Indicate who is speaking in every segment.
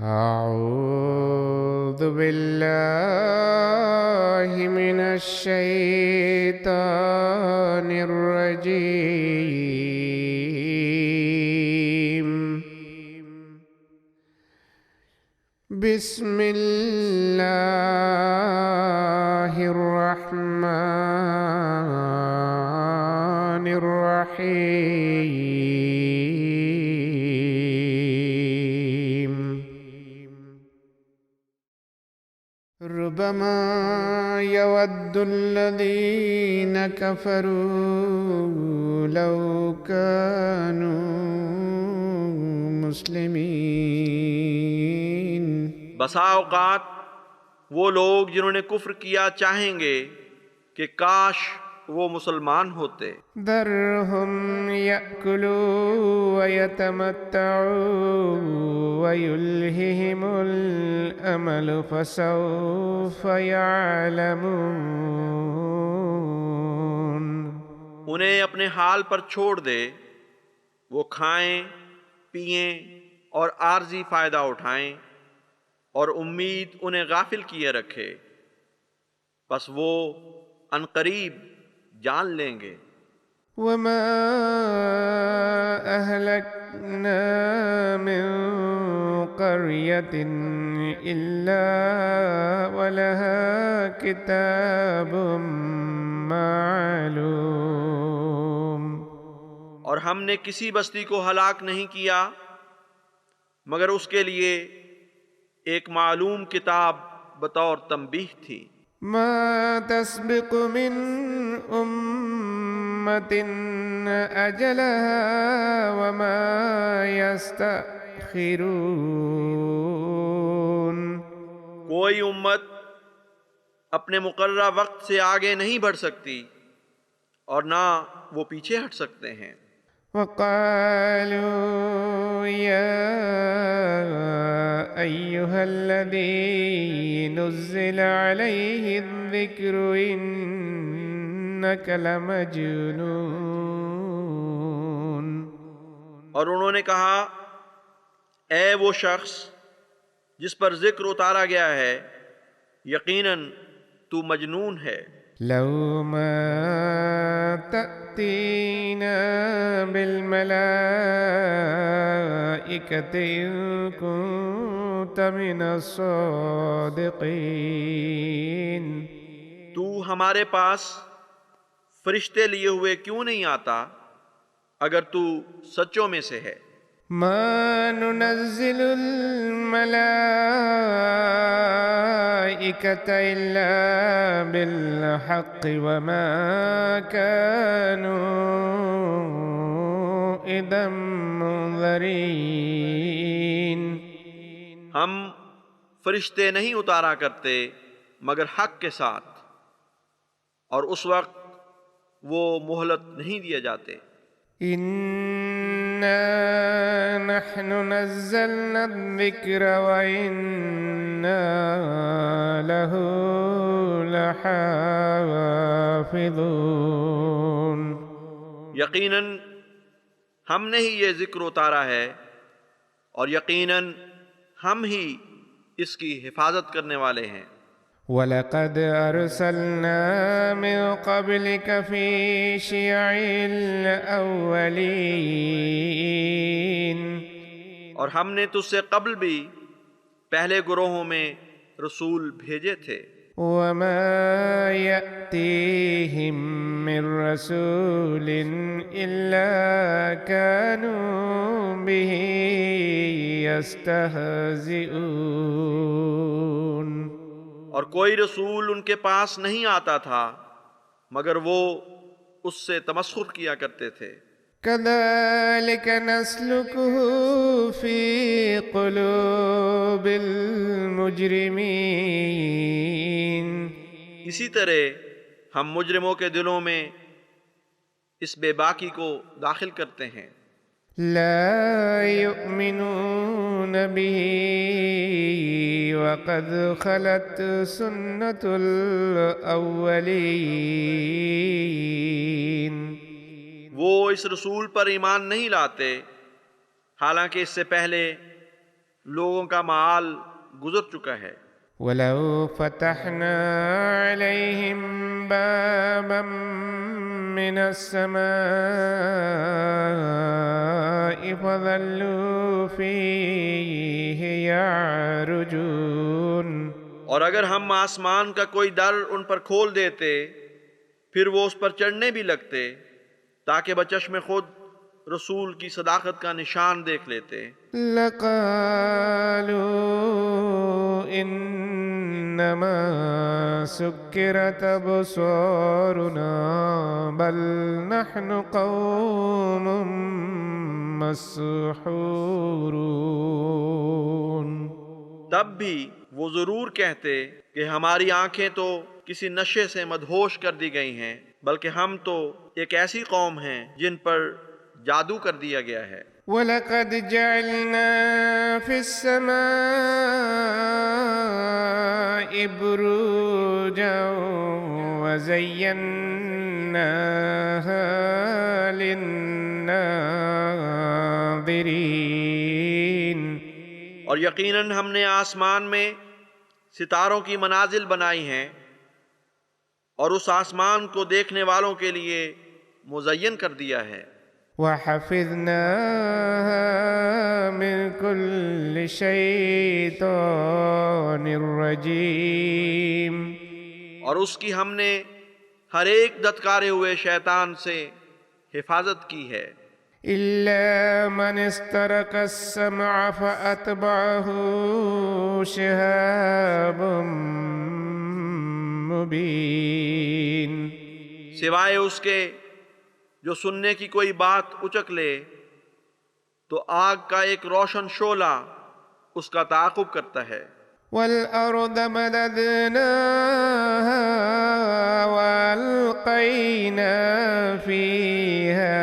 Speaker 1: أعوذ بالله من الشيطان الرجيم. بسم الله الرحمن الرحيم. ربما يود الذين كفروا لو كانوا مسلمين.
Speaker 2: بسا اوقات وہ لوگ جنہوں نے کفر کیا چاہیں گے کہ کاش وہ مسلمان ہوتے.
Speaker 1: ذرهم يأكلوا ويتمتعوا ويلههم الأمل فسوف يعلمون.
Speaker 2: انہیں اپنے حال پر چھوڑ دے، وہ کھائیں پئیں اور عارضی فائدہ اٹھائیں اور امید انہیں غافل کیے رکھے، پس وہ عنقریب جان لیں گے.
Speaker 1: وما أهلكنا من قرية إلا ولها كتاب معلوم.
Speaker 2: اور ہم نے کسی بستی کو ہلاک نہیں کیا مگر اس کے لیے ایک معلوم کتاب بطور تنبیہ تھی.
Speaker 1: ما تسبق من أمة أجلها وما يستأخرون.
Speaker 2: کوئی امت اپنے مقررہ وقت سے آگے نہیں بڑھ سکتی اور نہ وہ پیچھے ہٹ سکتے ہیں.
Speaker 1: وقالوا يا أيها الذي نزل عليه الذكر إنك لمجنون.
Speaker 2: اور انہوں نے کہا، اے وہ شخص جس پر ذکر اتارا گیا ہے، یقیناً تو مجنون ہے.
Speaker 1: لو ما تأتينا بالملائكة إن كنت من الصادقين.
Speaker 2: تو ہمارے پاس فرشتے لیے ہوئے کیوں نہیں آتا اگر تو سچوں میں سے ہے.
Speaker 1: ما ننزل الملائكة إلا بالحق وما كانوا إذا منذرين.
Speaker 2: ہم فرشتے نہیں اتارا کرتے مگر حق کے ساتھ، اور اس وقت وہ مہلت نہیں دیے جاتے.
Speaker 1: إنا نحن نزلنا الذكر وإنا له لحافظون.
Speaker 2: یقیناً ہم نے ہی یہ ذکر اتارا ہے اور یقیناً ہم ہی اس کی حفاظت کرنے والے ہیں.
Speaker 1: وَلَقَدْ أَرْسَلْنَا مِن قَبْلِكَ فِي شِيَعِ الْأَوَّلِينَ.
Speaker 2: اور ہم نے تجھ سے قبل بھی پہلے گروہوں میں رسول بھیجے تھے.
Speaker 1: وَمَا يَأْتِيهِم مِّن رَّسُولٍ إِلَّا كَانُوا بِهِ يَسْتَهْزِئُونَ.
Speaker 2: اور کوئی رسول ان کے پاس نہیں آتا تھا مگر وہ اس سے تمسخر کیا کرتے تھے.
Speaker 1: كذلك نسلكه في قلوب المجرمين.
Speaker 2: اسی طرح ہم مجرموں کے دلوں میں اس بے باکی کو داخل کرتے ہیں.
Speaker 1: لا يؤمنون به وقد خلت سنة الأولين.
Speaker 2: وہ اس رسول پر ایمان نہیں لاتے حالانکہ اس سے پہلے لوگوں کا مآل گزر چکا ہے۔
Speaker 1: ولو فتحنا عليهم بابا من السماء فظلوا فيه يعرجون،
Speaker 2: اور اگر ہم آسمان کا کوئی در ان پر کھول دیتے پھر وہ اس پر چڑھنے بھی لگتے تاکہ بچشم خود رسول کی صداقت کا نشان دیکھ لیتے۔
Speaker 1: لقالوا انما سكرت ابصارنا بل نحن قوم مسحورون،
Speaker 2: تب بھی وہ ضرور کہتے کہ ہماری آنکھیں تو کسی نشے سے مدہوش کر دی گئی ہیں، بلکہ ہم تو ایک ایسی قوم ہیں جن پر جادو کر دیا گیا ہے۔
Speaker 1: وَلَقَدْ جَعَلْنَا فِي السَّمَاءِ بُرُوجًا وَزَيَّنَّاهَا لِلنَّاظِرِينَ،
Speaker 2: اور یقیناً ہم نے آسمان میں ستاروں کی منازل بنائی ہیں اور اس آسمان کو دیکھنے والوں کے لیے مزین کر دیا ہے۔
Speaker 1: وَحَفِظْنَاهَا مِن كُلِّ شَيْطَانٍ رَّجِيمٍ،
Speaker 2: اور اس کی ہم نے ہر ایک دھتکارے ہوئے شیطان سے حفاظت کی ہے،
Speaker 1: إِلَّا مَنِ اسْتَرَقَ السَّمْعَ فَأَتْبَعَهُ شِهَابٌ مُّبِينٌ،
Speaker 2: سوائے اس کے جو سننے کی کوئی بات اچک لے تو آگ کا ایک روشن شعلہ اس کا تعاقب کرتا ہے۔
Speaker 1: وَالْأَرْضَ مَدَدْنَاهَا وَأَلْقَيْنَا فِيهَا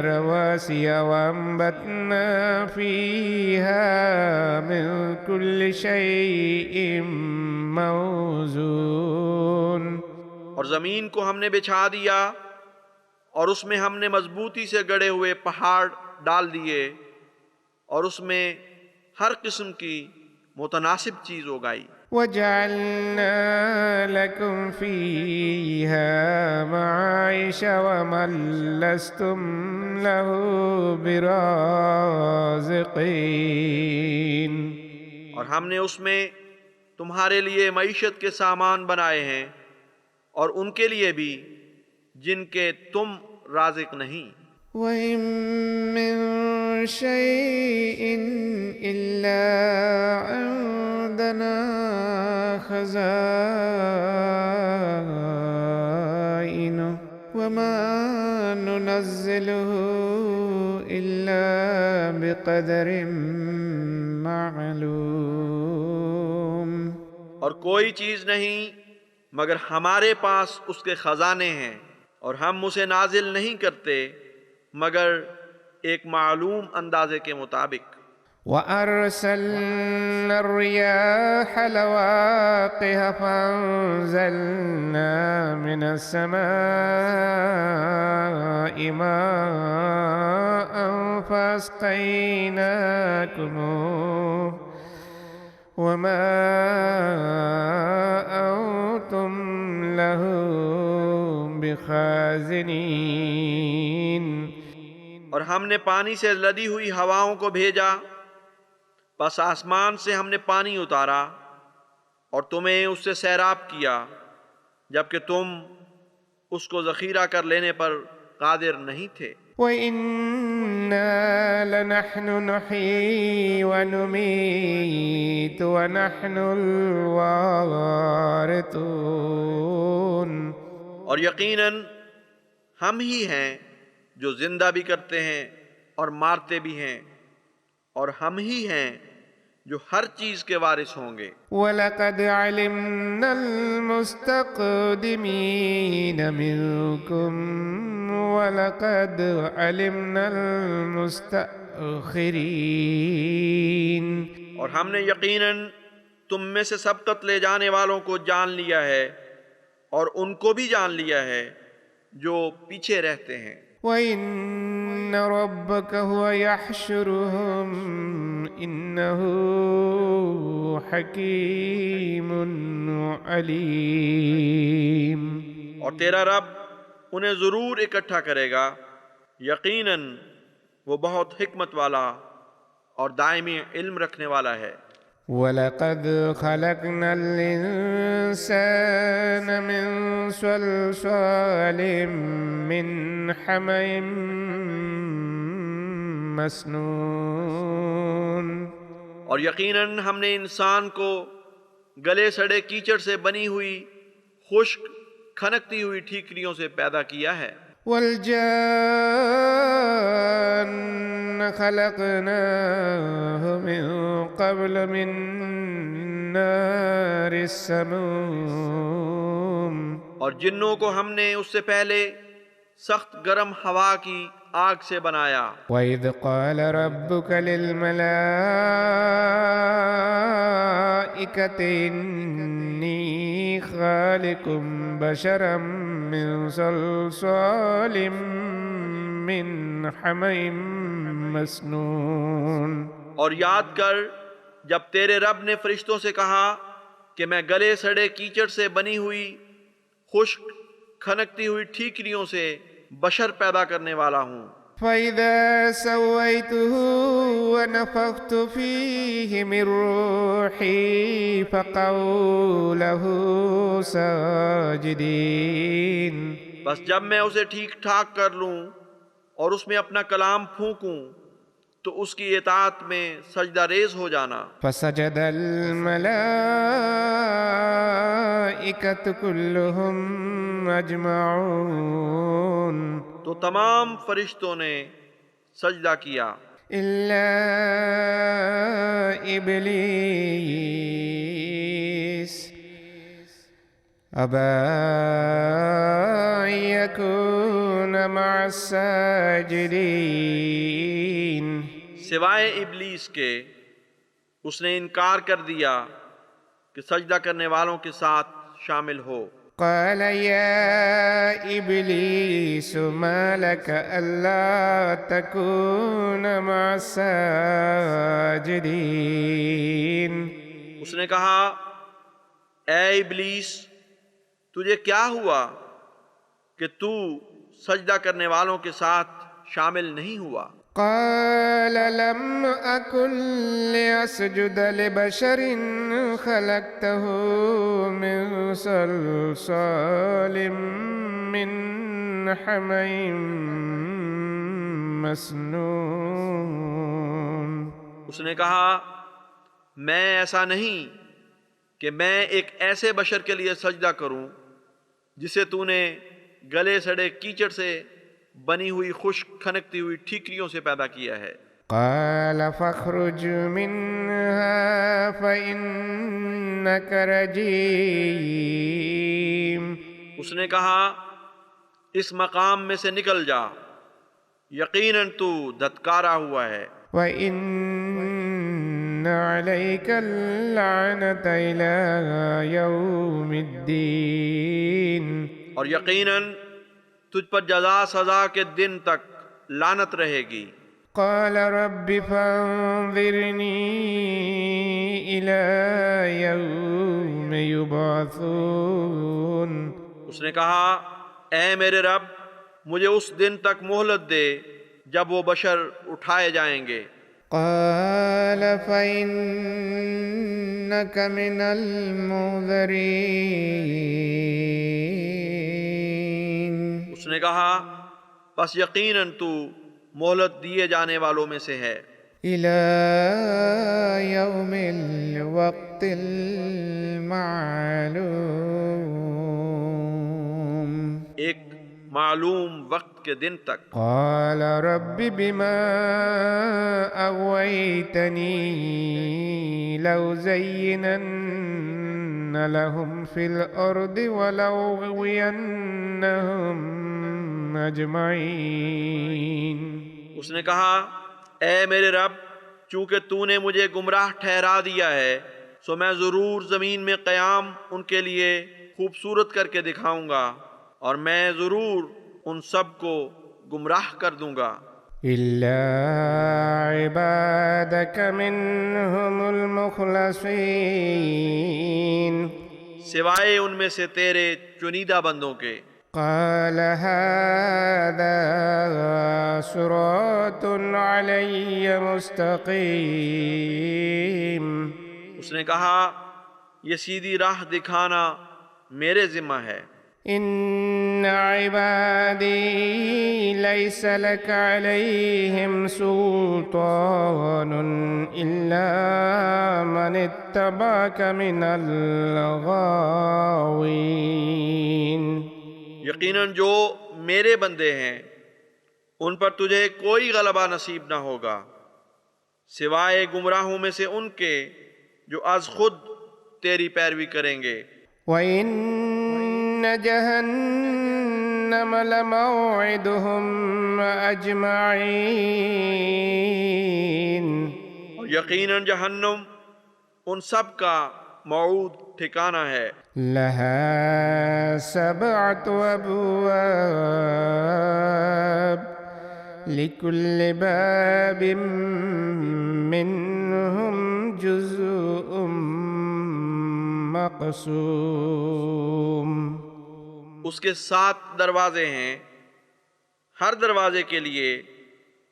Speaker 1: رَوَاسِيَ وَأَنبَتْنَا فِيهَا مِن كُلِّ شَيْءٍ مَّوْزُونٍ،
Speaker 2: اور زمین کو ہم نے بچھا دیا اور اس میں ہم نے مضبوطی سے گڑے ہوئے پہاڑ ڈال دیے اور اس میں ہر قسم کی متناسب چیز اگائی۔
Speaker 1: وَجَعَلْنَا لَكُمْ فِيهَا مَعَائِشَ وَمَن لَّسْتُمْ لَهُ بِرَازِقِينَ،
Speaker 2: اور ہم نے اس میں تمہارے لیے معیشت کے سامان بنائے ہیں اور ان کے لیے بھی جن کے تم رازق نہیں۔
Speaker 1: وَإِن مِّن شَيْءٍ إِلَّا عِندَنَا خَزَائِنُهُ وَمَا نُنَزِّلُهُ إِلَّا بِقَدَرٍ مَّعْلُومٍ،
Speaker 2: اور کوئی چیز نہیں مگر ہمارے پاس اس کے خزانے ہیں اور ہم اسے نازل نہیں کرتے مگر ایک معلوم اندازے کے مطابق۔
Speaker 1: وَأَرْسَلْنَا الرِّيَاحَ لَوَاقِحَ فَأَنزَلْنَا مِنَ السَّمَاءِ مَاءً فَأَسْقَيْنَاكُمُوهُ وَمَا أَنتُمْ لَهُ بِخَازِنِينَ،
Speaker 2: اور ہم نے پانی سے لدی ہوئی ہواؤں کو بھیجا، پس آسمان سے ہم نے پانی اتارا اور تمہیں اس سے سیراب کیا جبکہ تم اس کو ذخیرہ کر لینے پر قادر نہیں تھے۔
Speaker 1: وَإِنَّا لَنَحْنُ نُحْيِي وَنُمِيتُ وَنَحْنُ الْوَارِثُونَ،
Speaker 2: اور یقیناً ہم ہی ہیں جو زندہ بھی کرتے ہیں اور مارتے بھی ہیں، اور ہم ہی ہیں جو ہر چیز کے وارث ہوں گے۔
Speaker 1: وَلَقَدْ عَلِمْنَا الْمُسْتَقْدِمِينَ مِنكُمْ وَلَقَدْ عَلِمْنَا الْمُسْتَأْخِرِينَ،
Speaker 2: اور ہم نے یقیناً تم میں سے سبقت لے جانے والوں کو جان لیا ہے اور ان کو بھی جان لیا ہے جو پیچھے رہتے ہیں۔
Speaker 1: وَإِنَّ رَبَّكَ هُوَ يَحْشُرُهُمْ إنه حكيم عليم.
Speaker 2: اور تیرا رب انہیں ضرور اکٹھا کرے گا، یقیناً وہ بہت حکمت والا اور دائمی علم رکھنے والا ہے۔
Speaker 1: وَلَقَدْ خَلَقْنَا الْإِنسَانَ مِنْ صَلْصَالٍ مِّنْ حَمَإٍ مسنون.
Speaker 2: اور یقیناً ہم نے انسان کو گلے سڑے کیچڑ سے بنی ہوئی خشک کھنکتی ہوئی ٹھیکریوں سے پیدا کیا ہے۔
Speaker 1: وَالْجَانَّ خَلَقْنَاهُ مِن قَبْلُ مِن نَّارِ السَّمُومِ.
Speaker 2: اور جنوں کو ہم نے اس سے پہلے سخت گرم ہوا کی آگ سے بنایا۔
Speaker 1: وَإِذْ قَالَ رَبُّكَ لِلْمَلَائِكَةِ إِنِّي خَالِقٌ بَشَرًا مِّن صَلْصَالٍ مِّنْ حَمَإٍ مسنون.
Speaker 2: اور یاد کر جب تیرے رب نے فرشتوں سے کہا کہ میں گلے سڑے کیچڑ سے بنی ہوئی خشک کھنکتی ہوئی ٹھیکریوں سے بشر پیدا کرنے والا ہوں۔
Speaker 1: فَإِذَا سَوَّيْتُهُ وَنَفَخْتُ فِيهِ مِن رُّوحِي فَقَعُوا لَهُ سَاجِدِينَ.
Speaker 2: بس جب میں اسے ٹھیک ٹھاک کر لوں اور اس میں اپنا کلام پھونکوں تو اس کی اطاعت میں سجدہ ریز ہو جانا۔
Speaker 1: فَسَجَدَ الْمَلَائِكَةُ كُلُّهُمْ أَجْمَعُونَ.
Speaker 2: تو تمام فرشتوں نے سجدہ کیا
Speaker 1: إِلَّا إِبْلِيسَ أَبَى أَن يَكُونَ مَعَ السَّاجِدِينَ.
Speaker 2: سوائے ابلیس کے، اس نے انکار کر دیا کہ سجدہ کرنے والوں کے ساتھ شامل ہو۔
Speaker 1: قال يا إبليس ما لك ألا تكون مع الساجدين.
Speaker 2: اس نے کہا اے ابلیس، تجھے کیا ہوا کہ تو سجدہ کرنے والوں کے ساتھ شامل نہیں ہوا؟
Speaker 1: قال لم أكن لأسجد لبشر خلقته من صلصال من حمإ مسنون.
Speaker 2: اس نے کہا میں ایسا نہیں کہ میں ایک ایسے بشر کے لیے سجدہ کروں جسے تو نے گلے سڑے کیچڑ سے بنی ہوئی خشک کھنکتی ہوئی ٹھیکریوں سے پیدا کیا ہے۔
Speaker 1: قال فاخرج منها فإنك رجيم.
Speaker 2: اس نے کہا اس مقام میں سے نکل جا، یقیناً تو دھتکارا ہوا ہے۔
Speaker 1: وَإِنَّ عَلَيْكَ اللَّعْنَةَ إِلَى يَوْمِ الدِّينِ.
Speaker 2: اور یقیناً تجھ پر جزا سزا کے دن تک لعنت رہے گی۔
Speaker 1: قال رب فانظرني إلى يوم يبعثون.
Speaker 2: اس نے کہا اے میرے رب مجھے اس دن تک مہلت دے جب وہ بشر اٹھائے جائیں گے۔
Speaker 1: قال فإنك من المنذرين.
Speaker 2: اس نے کہا بس یقیناً تو مہلت دیے جانے والوں میں سے ہے۔
Speaker 1: إلى يوم الوقت المعلوم.
Speaker 2: ایک معلوم وقت کے دن تک۔
Speaker 1: قال رب بما أغويتني لأزينن لهم في الأرض ولأغوينهم أجمعين.
Speaker 2: اس نے کہا اے میرے رب چونکہ تو نے مجھے گمراہ ٹھہرا دیا ہے سو میں ضرور زمین میں قیام ان کے لیے خوبصورت کر کے دکھاؤں گا اور میں ضرور ان سب کو گمراہ کر دوں گا۔
Speaker 1: إلا عبادك منهم المخلصين
Speaker 2: سوائے ان میں سے تیرے چنیدہ بندوں کے۔
Speaker 1: قال هذا صراط علي مستقيم
Speaker 2: اس نے کہا یہ سیدھی راہ دکھانا میرے ذمہ ہے۔
Speaker 1: إن عبادي ليس لك عليهم سلطان إلا من اتبعك من الغاوين
Speaker 2: یقیناً جو میرے بندے ہیں ان پر تجھے کوئی غلبہ نصیب نہ ہوگا سوائے گمراہوں میں سے ان کے جو از خود تیری پیروی کریں گے۔
Speaker 1: وإن جهنم لموعدهم أجمعين
Speaker 2: اور یقیناً جہنم ان سب کا موعود ٹھکانہ ہے۔
Speaker 1: لها 7 أبواب لكل باب منهم جزء مقسوم
Speaker 2: اس کے 7 دروازے ہیں، ہر دروازے کے لیے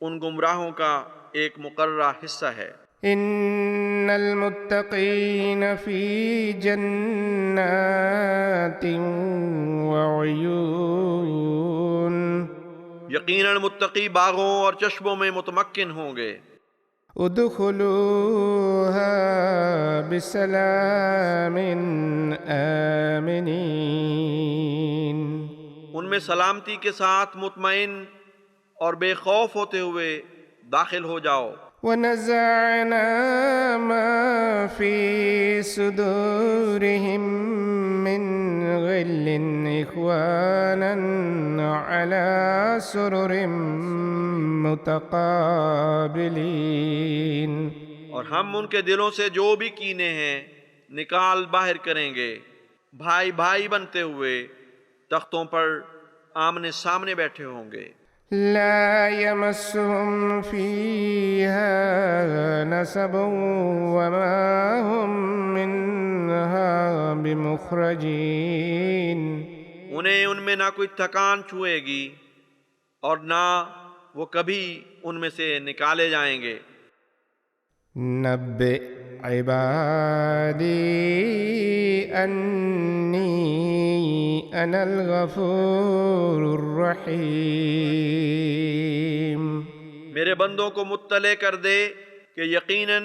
Speaker 2: ان گمراہوں کا ایک مقررہ حصہ ہے۔
Speaker 1: إن المتقين في جنات وعيون
Speaker 2: یقیناً متقی باغوں اور چشموں میں متمکن ہوں گے۔
Speaker 1: ادخلوها بسلام آمنين
Speaker 2: ان میں سلامتی کے ساتھ مطمئن اور بے خوف ہوتے ہوئے داخل ہو جاؤ۔
Speaker 1: ونزعنا ما في صدورهم من غل إخوانا على سرر متقابلين
Speaker 2: اور ہم ان کے دلوں سے جو بھی کینے ہیں نکال باہر کریں گے، بھائی بھائی بنتے ہوئے تختوں پر آمنے سامنے بیٹھے ہوں گے۔
Speaker 1: لا يمسهم فيها نصب وما هم منها بمخرجين
Speaker 2: انہیں ان میں نہ کوئی تھکان چھوئے گی اور نہ وہ کبھی ان میں سے نکالے جائیں گے۔
Speaker 1: نبئ عبادي أني أنا الغفور الرحيم
Speaker 2: میرے بندوں کو مطلع کر دے کہ یقیناً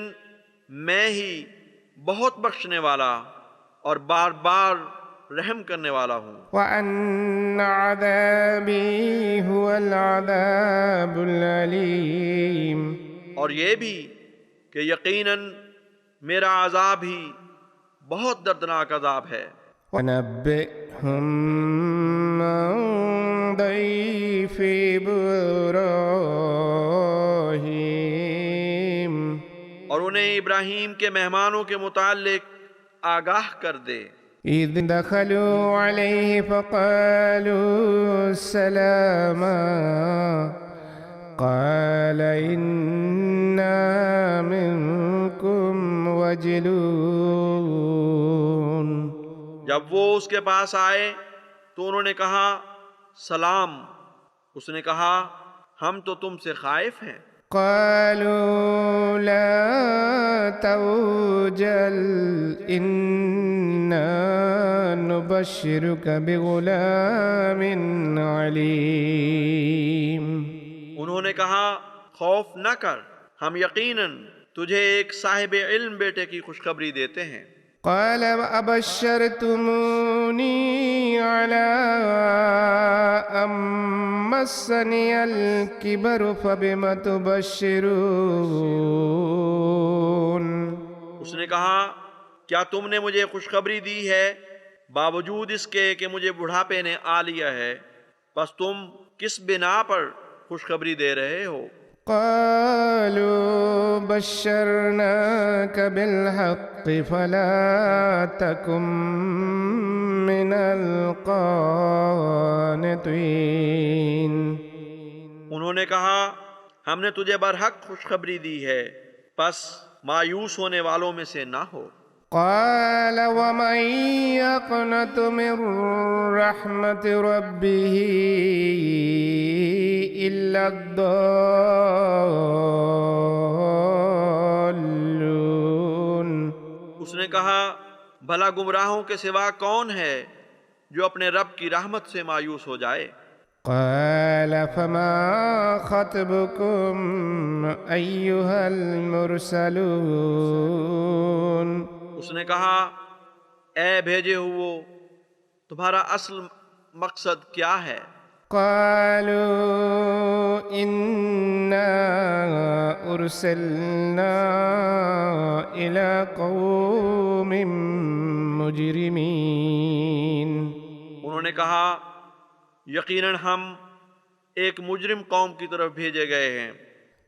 Speaker 2: میں ہی بہت بخشنے والا اور بار بار رحم کرنے والا ہوں۔
Speaker 1: وأن عذابي هو العذاب الأليم
Speaker 2: اور یہ بھی کہ یقیناً میرا عذاب ہی بہت دردناک عذاب ہے۔
Speaker 1: ونبئهم عن ضيف إبراهيم
Speaker 2: اور انہیں ابراہیم کے مہمانوں کے متعلق آگاہ کر دے۔
Speaker 1: إذ دخلوا عليه فقالوا سلاما قال إنا منكم وجلون
Speaker 2: جب وہ اس کے پاس آئے تو انہوں نے کہا سلام۔ اس نے کہا ہم تو تم سے خائف ہیں۔
Speaker 1: قالوا لا توجل إنا نبشرك بغلام عليم
Speaker 2: انہوں نے کہا خوف نہ کر، ہم یقیناً تجھے ایک صاحب علم بیٹے کی خوشخبری دیتے ہیں۔
Speaker 1: قال وأبشرتموني على أن مسني الكبر فبم تبشرون
Speaker 2: اس نے کہا کیا تم نے مجھے خوشخبری دی ہے باوجود اس کے کہ مجھے بڑھاپے نے آ لیا ہے، پس تم کس بنا پر خوشخبری دے رہے ہو؟
Speaker 1: قالوا بشرناك بالحق فلا تكن من القانطين
Speaker 2: انہوں نے کہا ہم نے تجھے برحق خوشخبری دی ہے، پس مایوس ہونے والوں میں سے نہ ہو۔
Speaker 1: قال ومن يقنط من رحمة ربه إلا الضالون۔
Speaker 2: اس نے کہا بھلا گمراہوں کے سوا کون ہے جو اپنے رب کی رحمت سے مایوس ہو جائے؟
Speaker 1: قال فما خطبكم أيها المرسلون۔
Speaker 2: اس نے کہا اے بھیجے ہوئو، تمہارا اصل مقصد کیا ہے؟
Speaker 1: قالوا إنا أرسلنا إلى قوم مجرمين۔
Speaker 2: انہوں نے کہا یقیناً ہم ایک مجرم قوم کی طرف بھیجے گئے ہیں،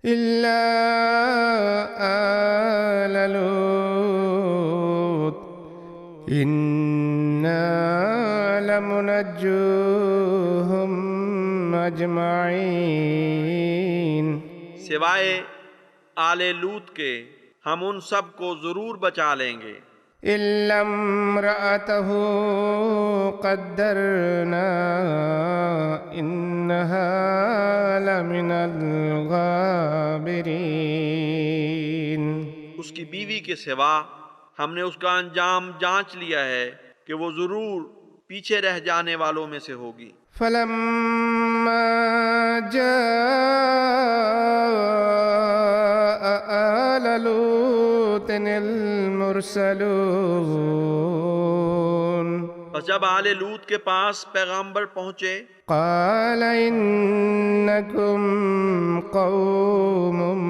Speaker 1: إلا آل لوط إنا لمنجوهم أجمعين۔
Speaker 2: سوائے آل لوط کے ہم ان سب کو ضرور بچا لیں گے،
Speaker 1: إلا امرأته قدرنا إنها لمن الغابرين۔
Speaker 2: اس کی بیوی کے سوا ہم نے اس کا انجام جانچ لیا ہے کہ وہ ضرور پیچھے رہ جانے والوں میں سے ہوگی۔
Speaker 1: فلما جاء آل لوط المرسلون
Speaker 2: بس جب آل لوط کے پاس پیغامبر پہنچے،
Speaker 1: قال إنكم قوم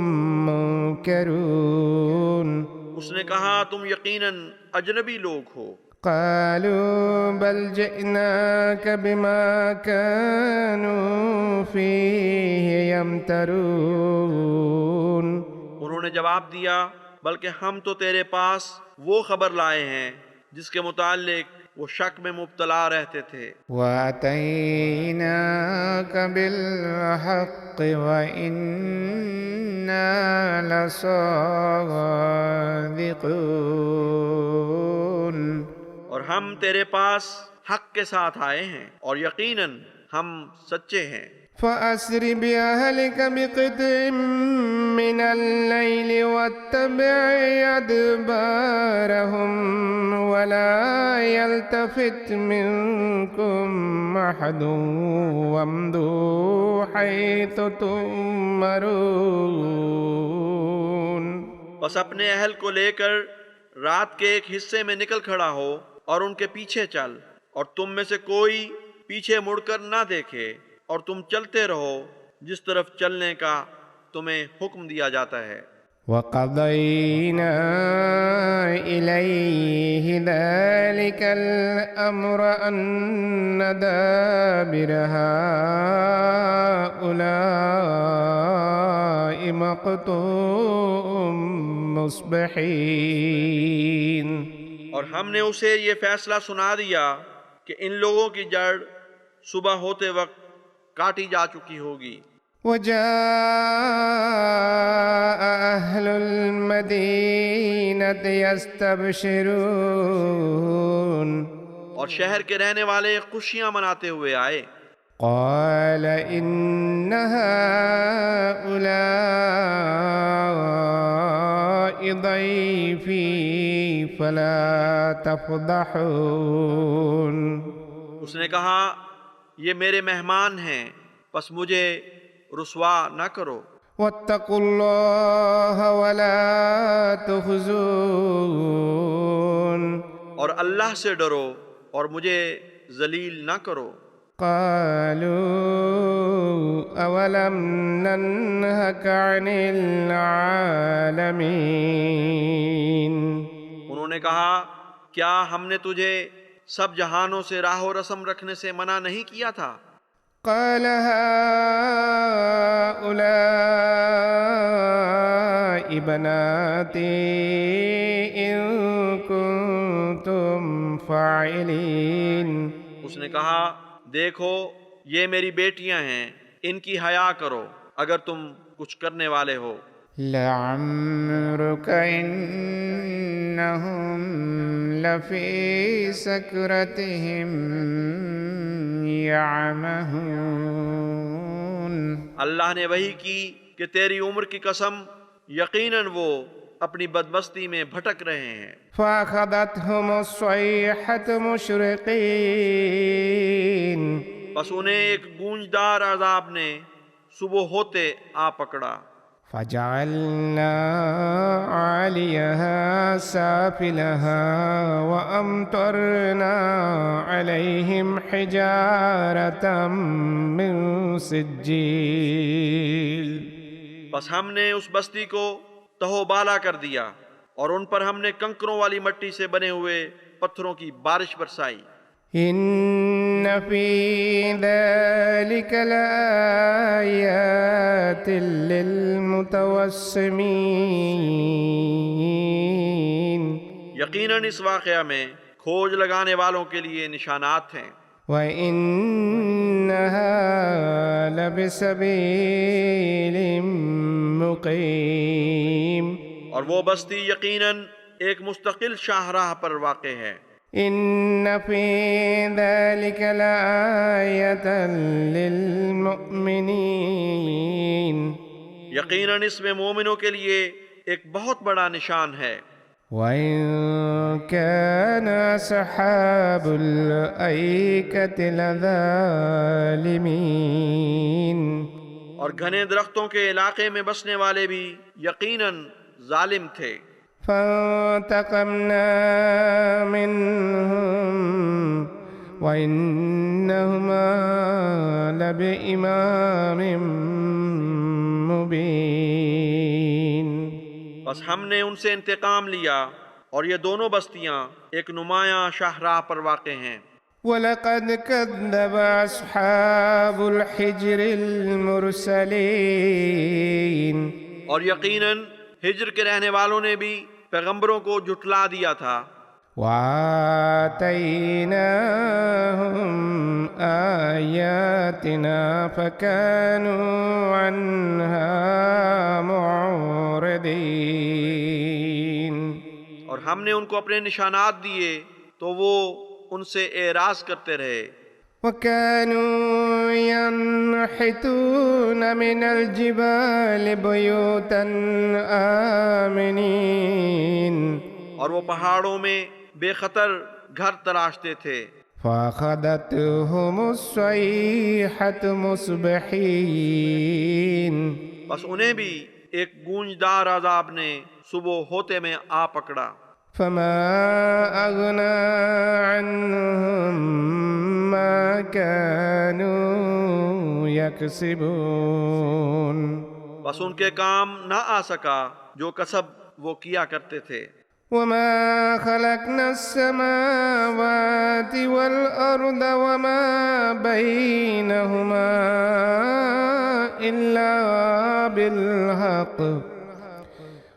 Speaker 1: منكرون۔
Speaker 2: اس نے کہا تم یقیناً اجنبی لوگ ہو۔
Speaker 1: قالوا بل جئناك بما كانوا فيه يمترون۔
Speaker 2: انہوں نے جواب دیا بلکہ ہم تو تیرے پاس وہ خبر لائے ہیں جس کے متعلق وہ شک میں مبتلا رہتے تھے۔
Speaker 1: وَأَتَيْنَاكَ بِالْحَقِّ وَإِنَّا لَصَادِقُونَ۔
Speaker 2: اور ہم تیرے پاس حق کے ساتھ آئے ہیں اور یقیناً ہم سچے ہیں۔
Speaker 1: فَأَسْرِ بِأَهْلِكَ بِقِطْعٍ مِّنَ اللَّيْلِ وَاتَّبِعْ أَدْبَارَهُمْ وَلَا يَلْتَفِتْ مِنكُمْ أَحَدٌ وَامْضُوا حَيْثُ تُؤْمَرُونَ۔
Speaker 2: بس اپنے اہل کو لے کر رات کے ایک حصے میں نکل کھڑا ہو اور ان کے پیچھے چل، اور تم میں سے کوئی پیچھے مڑ کر نہ دیکھے، اور تم چلتے رہو جس طرف چلنے کا تمہیں حکم دیا جاتا ہے۔
Speaker 1: وَقَضَيْنَا إِلَيْهِ ذَلِكَ الْأَمْرَ أَنَّ دَابِرَ هَٰؤُلَاءِ مَقْطُوعٌ مُّصْبِحِينَ۔
Speaker 2: اور ہم نے اسے یہ فیصلہ سنا دیا کہ ان لوگوں کی جڑ صبح ہوتے وقت کاٹی جا چکی ہوگی۔
Speaker 1: وَجَاءَ أَهْلُ الْمَدِينَةِ يَسْتَبْشِرُونَ۔
Speaker 2: اور شہر کے رہنے والے خوشیاں مناتے ہوئے آئے۔
Speaker 1: قال إن هؤلاء ضيفي فلا تفضحون۔
Speaker 2: اس نے کہا یہ میرے مہمان ہیں، پس مجھے رسوا نہ کرو۔
Speaker 1: واتقوا الله ولا تخزون۔
Speaker 2: اور اللہ سے ڈرو اور مجھے ذلیل نہ کرو۔
Speaker 1: قالوا أولم ننهك عن العالمين۔
Speaker 2: انہوں نے کہا کیا ہم نے تجھے سب جہانوں سے راہ و رسم رکھنے سے منع نہیں کیا تھا؟
Speaker 1: قال هؤلاء بناتي إن كنتم فاعلين۔
Speaker 2: اس نے کہا دیکھو یہ میری بیٹیاں ہیں، ان کی حیا کرو اگر تم کچھ کرنے والے ہو۔
Speaker 1: لعمرك إنهم لفي سكرتهم يعمهون۔
Speaker 2: اللہ نے وحی کی کہ تیری عمر کی قسم، یقیناً وہ اپنی بدمستی میں بھٹک رہے ہیں۔
Speaker 1: فأخذتهم الصيحة مشرقين۔
Speaker 2: بس انہیں ایک گونجدار عذاب نے صبح ہوتے آ پکڑا۔
Speaker 1: فجعلنا عاليها سافلها وأمطرنا عليهم حجارة من سجيل۔
Speaker 2: بس ہم نے اس بستی کو تہو بالا کر دیا اور ان پر ہم نے کنکروں والی مٹی سے بنے ہوئے پتھروں کی بارش برسائی۔
Speaker 1: إن في ذلك لآيات للمتوسمين۔
Speaker 2: یقیناً اس واقعہ میں کھوج لگانے والوں کے لیے نشانات ہیں۔
Speaker 1: وَإِنَّهَا لَبِسَبِيلٍ مُقِيمٍ۔
Speaker 2: اور وہ بستی یقیناً ایک مستقل شاہراہ پر واقع ہے۔
Speaker 1: إِنَّ فِي ذَلِكَ لَآيَةً لِلْمُؤْمِنِينَ۔
Speaker 2: یقیناً اس میں مومنوں کے لیے ایک بہت بڑا نشان ہے۔
Speaker 1: وَإِن كَانَ أَصْحَابُ الْأَيْكَةِ لَظَالِمِينَ۔
Speaker 2: اور گھنے درختوں کے علاقے میں بسنے والے بھی یقیناً ظالم تھے۔
Speaker 1: فانتقمنا منهم وإنهما لبإمام مبين۔
Speaker 2: بس ہم نے ان سے انتقام لیا اور یہ دونوں بستیاں ایک نمایاں شاہراہ پر واقع ہیں۔
Speaker 1: وَلَقَدْ كَذَّبَ أَصْحَابُ الْحِجْرِ الْمُرْسَلِينَ۔
Speaker 2: اور یقیناً ہجر کے رہنے والوں نے بھی پیغمبروں کو جھٹلا دیا تھا۔
Speaker 1: وَآتَيْنَاهُمْ آيَاتِنَا فَكَانُوا عَنْهَا مُعْرِضِينَ۔
Speaker 2: اور ہم نے ان کو اپنے نشانات دیے تو وہ ان سے اعراض کرتے رہے۔
Speaker 1: وَكَانُوا يَنْحِتُونَ مِنَ الْجِبَالِ بُيُوتًا آمِنِينَ۔
Speaker 2: اور وہ پہاڑوں میں بے خطر گھر تراشتے تھے۔
Speaker 1: فَأَخَذَتْهُمُ الصَّيْحَةُ مُصْبِحِينَ۔
Speaker 2: بس انہیں بھی ایک گونجدار عذاب نے صبح ہوتے میں آ پکڑا۔
Speaker 1: فَمَا أَغْنَى عَنْهُمْ مَا كَانُوا يَكْسِبُونَ۔
Speaker 2: بس ان کے کام نہ آ سکا جو کسب وہ کیا کرتے تھے۔
Speaker 1: وَمَا خَلَقْنَا السَّمَاوَاتِ وَالْأَرْضَ وَمَا بَيْنَهُمَا إِلَّا بِالْحَقِّ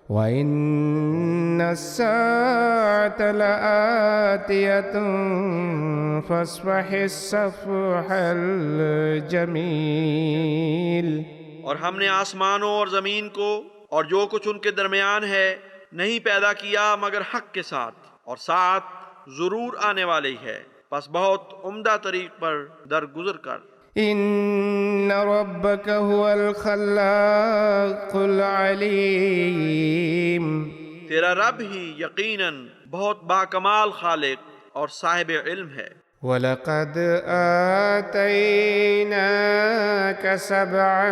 Speaker 1: وَإِنَّ السَّاعَةَ لَآتِيَةٌ فَاصْفَحِ الصَّفْحَ الْجَمِيلَ۔
Speaker 2: اور ہم نے آسمانوں اور زمین کو اور جو کچھ ان کے درمیان ہے نہیں پیدا کیا مگر حق کے ساتھ، اور ساتھ ضرور آنے والی ہے، پس بہت عمدہ طریق پر درگزر کر۔
Speaker 1: إِنَّ رَبَّكَ هُوَ الْخَلَّاقُ الْعَلِيمُ۔
Speaker 2: تیرا رب ہی یقیناً بہت باکمال خالق اور صاحب علم ہے۔
Speaker 1: وَلَقَدْ آتَيْنَاكَ سَبْعًا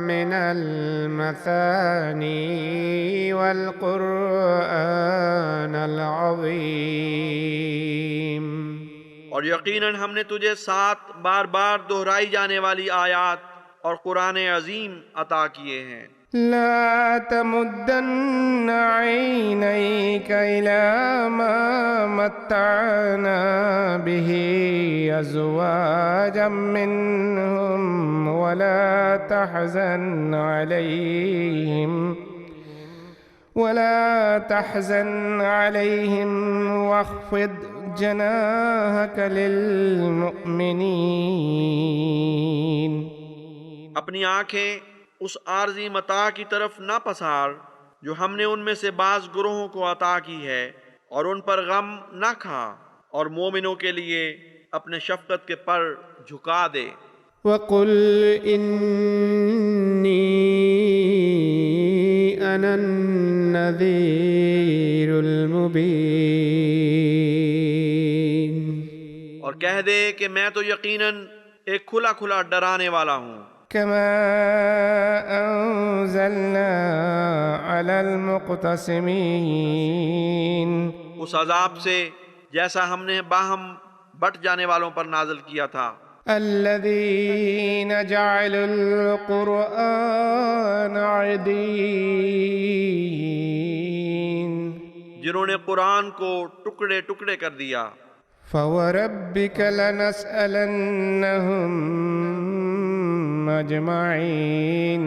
Speaker 1: مِّنَ الْمَثَانِي وَالْقُرْآنَ الْعَظِيمَ۔
Speaker 2: اور یقیناً ہم نے تجھے 7 بار بار دہرائی جانے والی آیات اور قرآن عظیم عطا کیے ہیں۔
Speaker 1: لا تمدن عينيك إلى ما متعنا به أزواجا منهم ولا تحزن عليهم واخفض جناحك للمؤمنين۔
Speaker 2: اپنی آنکھیں اس عارضی متاع کی طرف نہ پسار جو ہم نے ان میں سے بعض گروہوں کو عطا کی ہے، اور ان پر غم نہ کھا، اور مومنوں کے لیے اپنے شفقت کے پر جھکا دے۔
Speaker 1: وقل إني أنا النذير المبين،
Speaker 2: اور کہہ دے کہ میں تو یقیناً ایک کھلا کھلا ڈرانے والا ہوں،
Speaker 1: كما أنزلنا على المقتسمين،
Speaker 2: اس عذاب سے جیسا ہم نے باہم بٹ جانے والوں پر نازل کیا تھا،
Speaker 1: الذين جعلوا القرآن عضين،
Speaker 2: جنہوں نے قرآن کو ٹکڑے ٹکڑے کر دیا۔
Speaker 1: فوربك لنسألنهم أجمعين،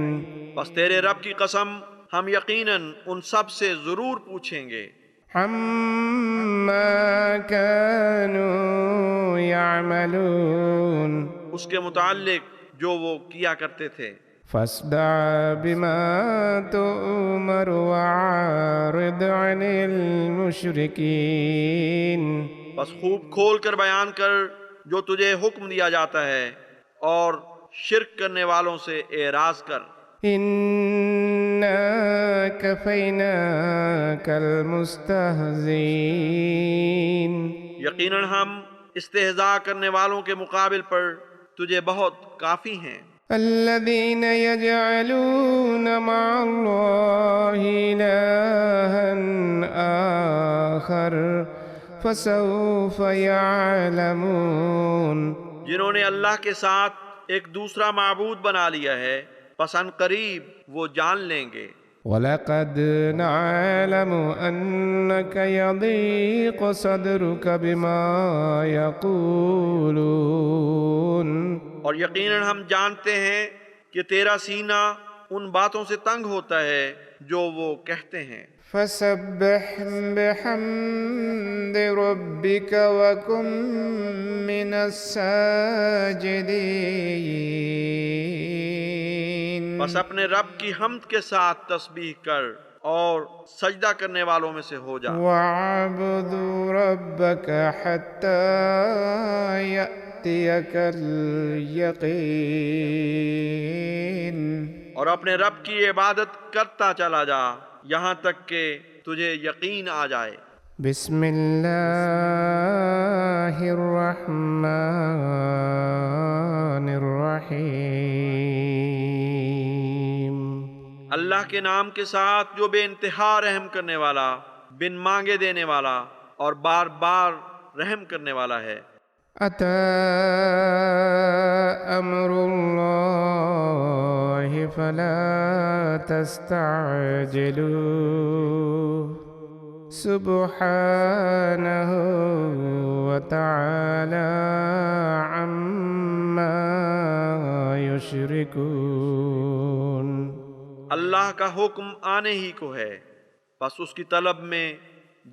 Speaker 2: بس تیرے رب کی قسم ہم یقیناً ان سب سے ضرور پوچھیں گے
Speaker 1: عما كانوا يعملون،
Speaker 2: اس کے متعلق جو وہ کیا کرتے تھے۔
Speaker 1: فاصدع بما تؤمر وأعرض عن المشركين،
Speaker 2: بس خوب کھول کر بیان کر جو تجھے حکم دیا جاتا ہے، اور شرک کرنے والوں سے اعراض کر۔
Speaker 1: إنا كفيناك المستهزئين،
Speaker 2: یقیناً ہم استہزاء کرنے والوں کے مقابل پر تجھے بہت کافی ہیں۔
Speaker 1: الذين يجعلون مع الله إلها آخر فسوف يعلمون،
Speaker 2: جنہوں نے اللہ کے ساتھ ایک دوسرا معبود بنا لیا ہے، پس ان قریب وہ جان لیں گے۔
Speaker 1: وَلَقَدْ نَعْلَمُ أَنَّكَ يَضِيقُ صَدْرُكَ بِمَا يَقُولُونَ،
Speaker 2: اور یقیناً ہم جانتے ہیں کہ تیرا سینہ ان باتوں سے تنگ ہوتا ہے جو وہ کہتے ہیں۔
Speaker 1: فَسَبِّحْ بِحَمْدِ رَبِّكَ وَكُن مِّنَ السَّاجِدِينَ،
Speaker 2: بس اپنے رب کی حمد کے ساتھ تسبیح کر اور سجدہ کرنے والوں میں سے ہو جا۔
Speaker 1: وَاعْبُدْ رَبَّكَ حَتَّى يَأْتِيَكَ الْيَقِينُ،
Speaker 2: اور اپنے رب کی عبادت کرتا چلا جا یہاں تک کہ تجھے یقین آ جائے۔
Speaker 1: بسم اللہ الرحمن الرحیم،
Speaker 2: اللہ کے نام کے ساتھ جو بے انتہا رحم کرنے والا، بن مانگے دینے والا اور بار بار رحم کرنے والا ہے۔
Speaker 1: اتی امر اللہ فلا تستعجلوه سبحانہ وتعالی عما یشرکون،
Speaker 2: اللہ کا حکم آنے ہی کو ہے، بس اس کی طلب میں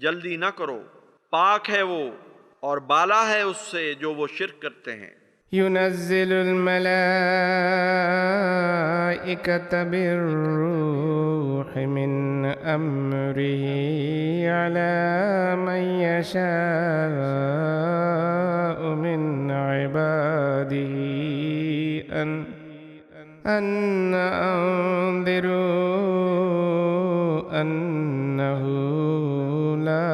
Speaker 2: جلدی نہ کرو، پاک ہے وہ اور بالا ہے اس سے جو وہ شرک کرتے ہیں۔
Speaker 1: ينزل الملائكة بالروح من أمره على من يشاء من عباده أن أنذروا أنه لا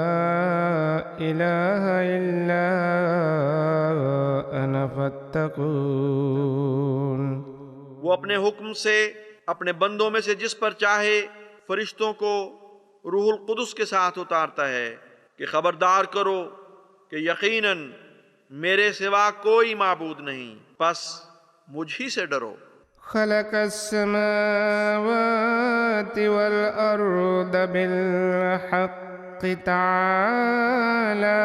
Speaker 1: إله إلا أنا فاتقون،
Speaker 2: وہ اپنے حکم سے اپنے بندوں میں سے جس پر چاہے فرشتوں کو روح القدس کے ساتھ اتارتا ہے کہ خبردار کرو کہ یقیناً میرے سوا کوئی معبود نہیں، پس مجھ ہی سے ڈرو۔
Speaker 1: خلق السماوات والأرض بالحق تعالى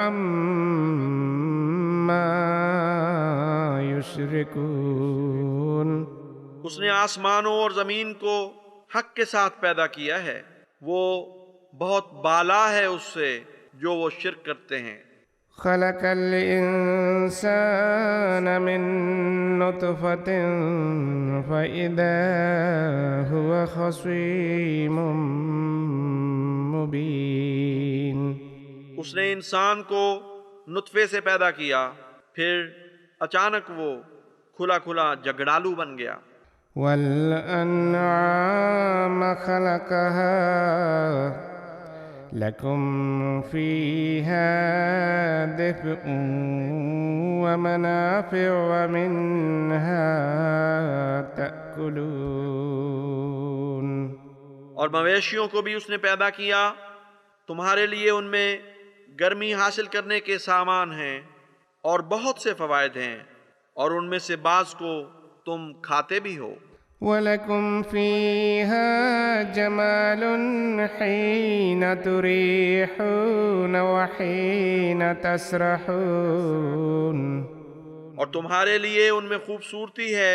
Speaker 1: عما يشركون،
Speaker 2: اس نے آسمانوں اور زمین کو حق کے ساتھ پیدا کیا ہے، وہ بہت بالا ہے اس سے جو وہ شرک کرتے ہیں۔
Speaker 1: خلق الإنسان من نطفة فإذا هو خصيم مبين.
Speaker 2: اس نے انسان کو نطفے سے پیدا کیا، پھر اچانک وہ کھلا کھلا جھگڑالو بن گیا.
Speaker 1: والأنعام خلقها لكم فيها دفء ومنافع ومنها تأكلون.
Speaker 2: اور مویشیوں کو بھی اس نے پیدا کیا، تمہارے لیے ان میں گرمی حاصل کرنے کے سامان ہیں اور بہت سے فوائد ہیں، اور ان میں سے بعض کو تم کھاتے بھی ہو.
Speaker 1: وَلَكُمْ فِيهَا جَمَالٌ حِينَ تُرِيحُونَ وَحِينَ تَسْرَحُونَ.
Speaker 2: اور تمہارے لیے ان میں خوبصورتی ہے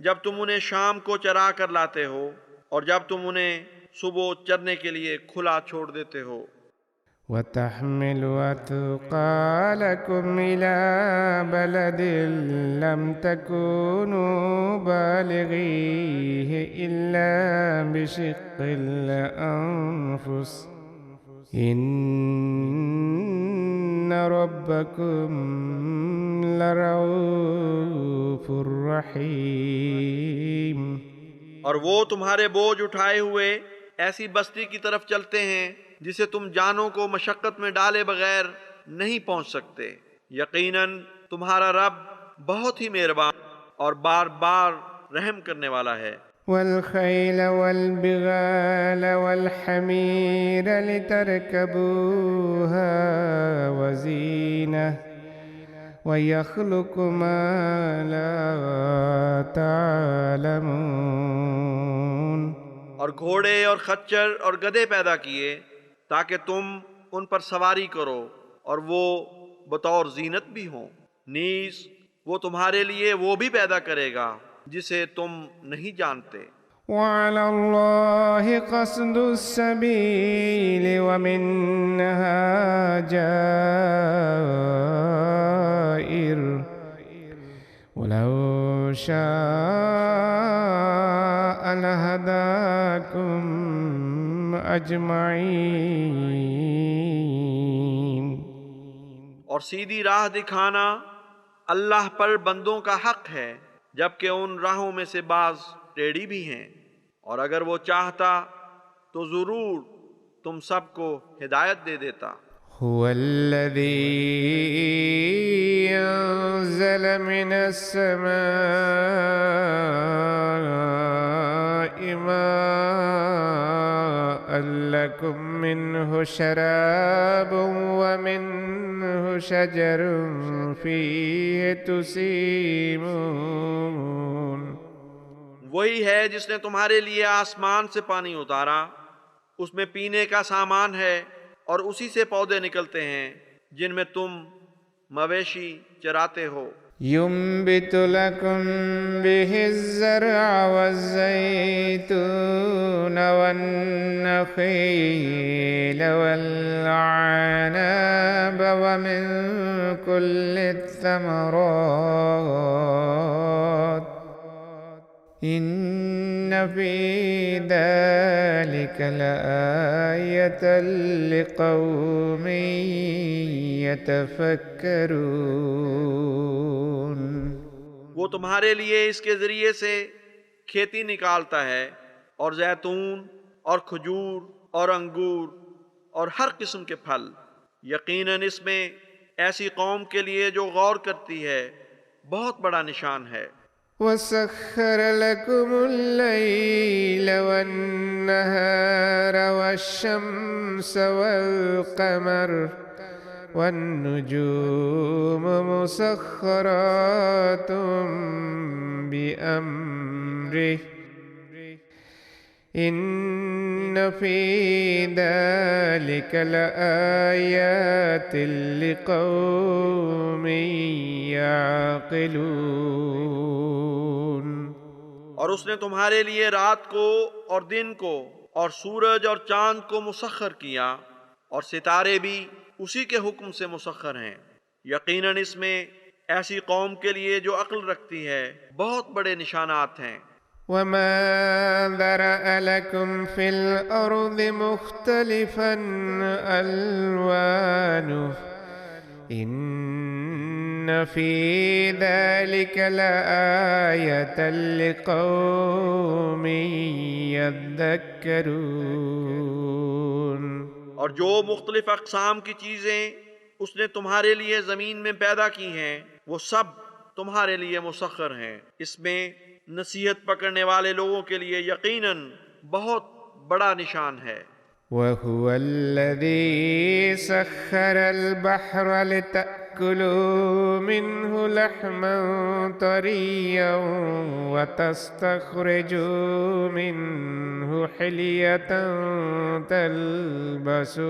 Speaker 2: جب تم انہیں شام کو چرا کر لاتے ہو اور جب تم انہیں صبح چرنے کے لیے کھلا چھوڑ دیتے ہو.
Speaker 1: وَتَحْمِلُ أَثْقَالَكُمْ إِلَى بَلَدٍ لَّمْ تَكُونُوا بَالِغِيهِ إِلَّا بِشِقِّ الْأَنفُسِ إِنَّ رَبَّكُمْ لَرَءُوفٌ رَّحِيمٌ.
Speaker 2: اور وہ تمہارے بوجھ اٹھائے ہوئے ایسی بستی کی طرف چلتے ہیں جسے تم جانوں کو مشقت میں ڈالے بغیر نہیں پہنچ سکتے. یقیناً تمہارا رب بہت ہی مہربان اور بار بار رحم کرنے والا ہے.
Speaker 1: وَالْخَيْلَ وَالْبِغَالَ وَالْحَمِيرَ لِتَرْكَبُوهَا وَزِينَةً وَيَخْلُقُ مَا لَا تَعْلَمُونَ.
Speaker 2: اور گھوڑے اور خچر اور گدھے پیدا کیے تاکہ تم ان پر سواری کرو، اور وہ بطور زینت بھی ہوں. نیز وہ تمہارے لیے وہ بھی پیدا کرے گا جسے تم نہیں جانتے.
Speaker 1: وَعَلَى اللَّهِ قَصْدُ السَّبِيلِ وَمِنْهَا جَائِرٌ وَلَوْ شَاءَ لَهَدَاكُمْ أَجْمَعِينَ.
Speaker 2: اور سیدھی راہ دکھانا اللہ پر بندوں کا حق ہے، جبکہ ان راہوں میں سے بعض ٹیڑھی بھی ہیں، اور اگر وہ چاہتا تو ضرور تم سب کو ہدایت دے دیتا.
Speaker 1: هو الذي أنزل من السماء ماء لكم منه شراب ومنه شجر فيه تسيمون.
Speaker 2: وہی ہے جس نے تمہارے لیے آسمان سے پانی اتارا، اس میں پینے کا سامان ہے اور اسی سے پودے نکلتے ہیں جن میں تم مویشی چراتے ہو.
Speaker 1: ينبت لكم به الزرع والزيتون والنخيل والعنب ومن كل الثمرات إن في ذلك لآية لقوم يتفكرون.
Speaker 2: وہ تمہارے لیے اس کے ذریعے سے کھیتی نکالتا ہے، اور زیتون اور کھجور اور انگور اور ہر قسم کے پھل. یقیناً اس میں ایسی قوم کے لیے جو غور کرتی ہے بہت بڑا نشان ہے.
Speaker 1: وَسَخَّرَ لَكُمُ اللَّيْلَ وَالنَّهَارَ وَالشَّمْسَ وَالْقَمَرَ وَالنُّجُومَ مُسَخَّرَاتٌ بِأَمْرِهِ إِنَّ فِي ذَلِكَ لَآيَاتٍ لِقَوْمٍ يَعْقِلُونَ.
Speaker 2: اور اس نے تمہارے لیے رات کو اور دن کو اور سورج اور چاند کو مسخر کیا، اور ستارے بھی اسی کے حکم سے مسخر ہیں. یقیناً اس میں ایسی قوم کے لیے جو عقل رکھتی ہے بہت بڑے نشانات ہیں۔
Speaker 1: وما ذرأ لكم في الأرض مختلفا ألوانه إن في ذلك لآية لقوم يذكرون۔
Speaker 2: اور جو مختلف اقسام کی چیزیں اس نے تمہارے لیے زمین میں پیدا کی ہیں وہ سب تمہارے لیے مسخر ہیں، اس میں نصیحت پکڑنے والے لوگوں کے لیے یقیناً بہت بڑا نشان ہے۔
Speaker 1: وهو الذي سخر البحر لتأكلوا منه لحما طريا وتستخرجوا منه حلية تلبسونها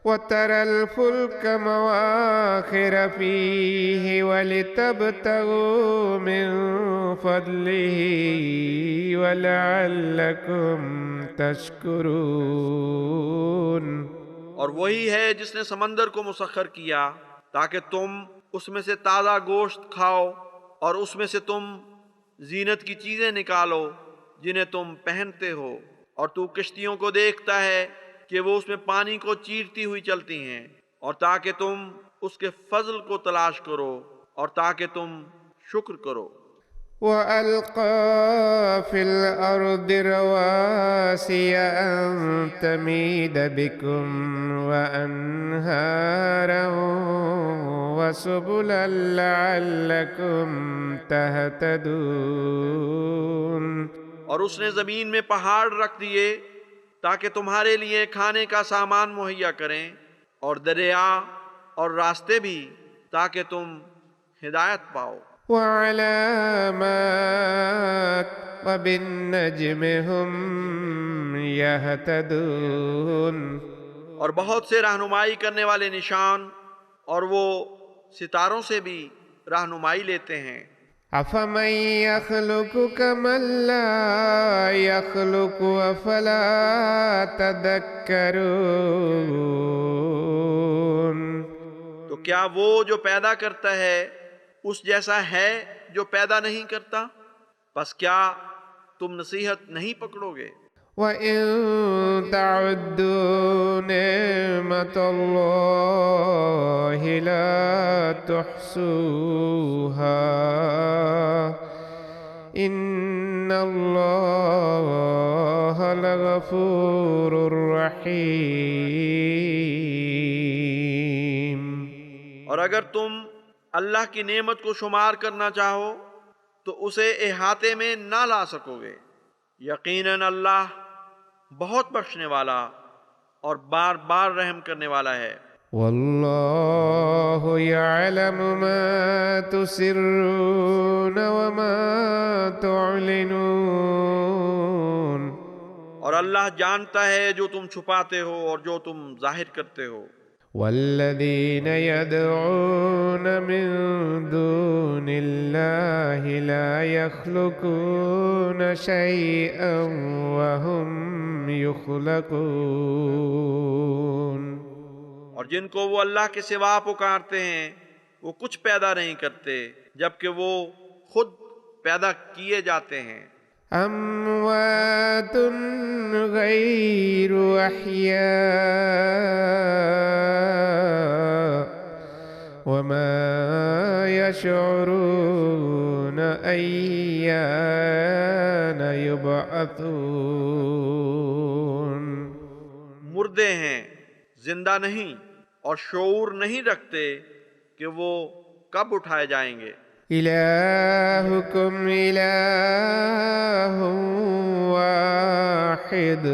Speaker 1: وترى الفلك مواخر فيه ولتبتغوا من فضله ولعلكم تشكرون۔
Speaker 2: اور وہی ہے جس نے سمندر کو مسخر کیا تاکہ تم اس میں سے تازہ گوشت کھاؤ اور اس میں سے تم زینت کی چیزیں نکالو جنہیں تم پہنتے ہو، اور تو کشتیوں کو دیکھتا ہے کہ وہ اس میں پانی کو چیرتی ہوئی چلتی ہیں، اور تاکہ تم اس کے فضل کو تلاش کرو اور تاکہ تم شکر کرو۔
Speaker 1: وألقى في الأرض رواسي أن تميد بكم وأنهارا وسبلا لعلكم تهتدون۔
Speaker 2: اور اس نے زمین میں پہاڑ رکھ دیے تاکہ تمہارے لیے کھانے کا سامان مہیا کریں، اور دریا اور راستے بھی تاکہ تم ہدایت پاؤ۔
Speaker 1: وعلامات وبالنجم هم يهتدون۔
Speaker 2: اور بہت سے رہنمائی کرنے والے نشان، اور وہ ستاروں سے بھی رہنمائی لیتے ہیں۔
Speaker 1: أفمن يخلق كمن لا يخلق أفلا تذكرون۔
Speaker 2: تو کیا وہ جو پیدا کرتا ہے اس جیسا ہے جو پیدا نہیں کرتا؟ پس کیا تم نصیحت نہیں پکڑو گے؟
Speaker 1: وَإِن تَعُدُّوا نِعْمَةَ اللَّهِ لَا تُحْصُوهَا إِنَّ اللَّهَ لَغَفُورٌ رَّحِيمٌ۔
Speaker 2: اور اگر تم اللہ کی نعمت کو شمار کرنا چاہو تو اسے احاطے میں نہ لا سکو گے، یقیناً اللہ بہت بخشنے والا اور بار بار رحم کرنے والا ہے۔
Speaker 1: واللہ یعلم ما تسرون وما تعلنون۔
Speaker 2: اور اللہ جانتا ہے جو تم چھپاتے ہو اور جو تم ظاہر کرتے ہو۔
Speaker 1: والذین یدعون من دون اللہ لا یخلقون شیئا وهم یخلقون۔
Speaker 2: اور جن کو وہ اللہ کے سوا پکارتے ہیں وہ کچھ پیدا نہیں کرتے جبکہ وہ خود پیدا کیے جاتے ہیں۔
Speaker 1: اموات غیر احیاء وما یشعرون ایان یبعثون۔
Speaker 2: مردے ہیں، زندہ نہیں، اور شعور نہیں رکھتے کہ وہ کب اٹھائے جائیں گے۔
Speaker 1: الہکم الہ واحد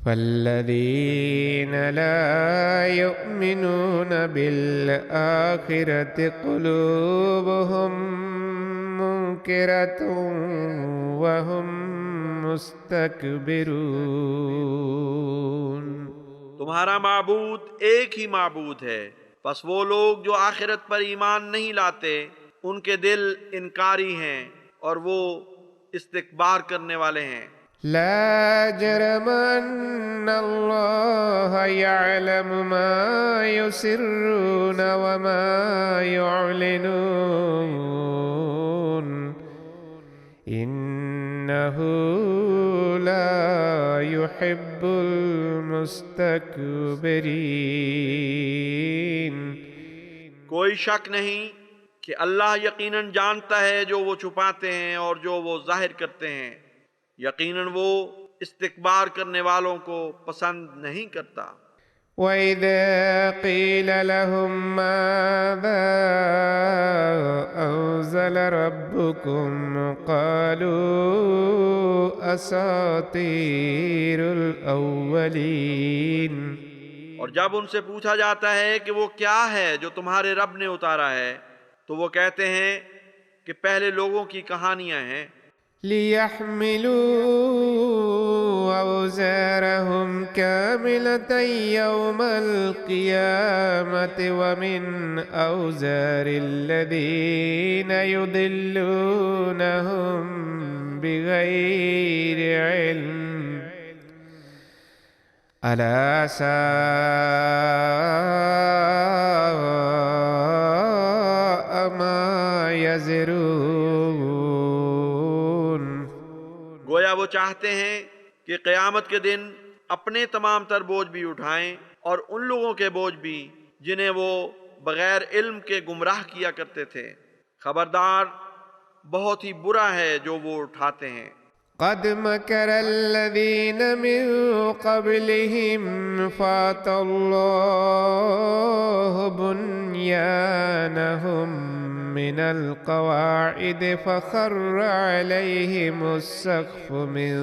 Speaker 1: فالذین لا یؤمنون بالآخرة قلوبهم منکرة وهم مستکبرون۔
Speaker 2: تمہارا معبود ایک ہی معبود ہے، پس وہ لوگ جو آخرت پر ایمان نہیں لاتے ان کے دل انکاری ہیں اور وہ استکبار کرنے والے ہیں۔
Speaker 1: لا جرم أن الله يعلم ما يسرون وما يعلنون إنه لا يحب المستكبرين.
Speaker 2: کوئی شک نہیں کہ اللہ یقیناً جانتا ہے جو وہ چھپاتے ہیں اور جو وہ ظاہر کرتے ہیں. یقیناً وہ استکبار کرنے والوں کو پسند نہیں کرتا.
Speaker 1: وَإِذَا قِيلَ لَهُم مَّاذَا أَنزَلَ رَبُّكُمْ قَالُوا أَسَاطِيرُ الْأَوَّلِينَ.
Speaker 2: اور جب ان سے پوچھا جاتا ہے کہ وہ کیا ہے جو تمہارے رب نے اتارا ہے تو وہ کہتے ہیں کہ پہلے لوگوں کی کہانیاں ہیں.
Speaker 1: لِيَحْمِلُوا أَوْزَارَهُمْ كَامِلَةً يَوْمَ الْقِيَامَةِ وَمِنْ أَوْزَارِ الَّذِينَ يُضِلُّونَهُمْ بِغَيْرِ عِلْمٍ أَلَا سَاءَ مَا يَزِرُونَ.
Speaker 2: گویا وہ چاہتے ہیں کہ قیامت کے دن اپنے تمام تر بوجھ بھی اٹھائیں اور ان لوگوں کے بوجھ بھی جنہیں وہ بغیر علم کے گمراہ کیا کرتے تھے. خبردار بہت ہی برا ہے جو وہ اٹھاتے ہیں.
Speaker 1: قد مكر الذين من قبلهم فأتى الله بنيانهم من القواعد فخر عليهم السقف من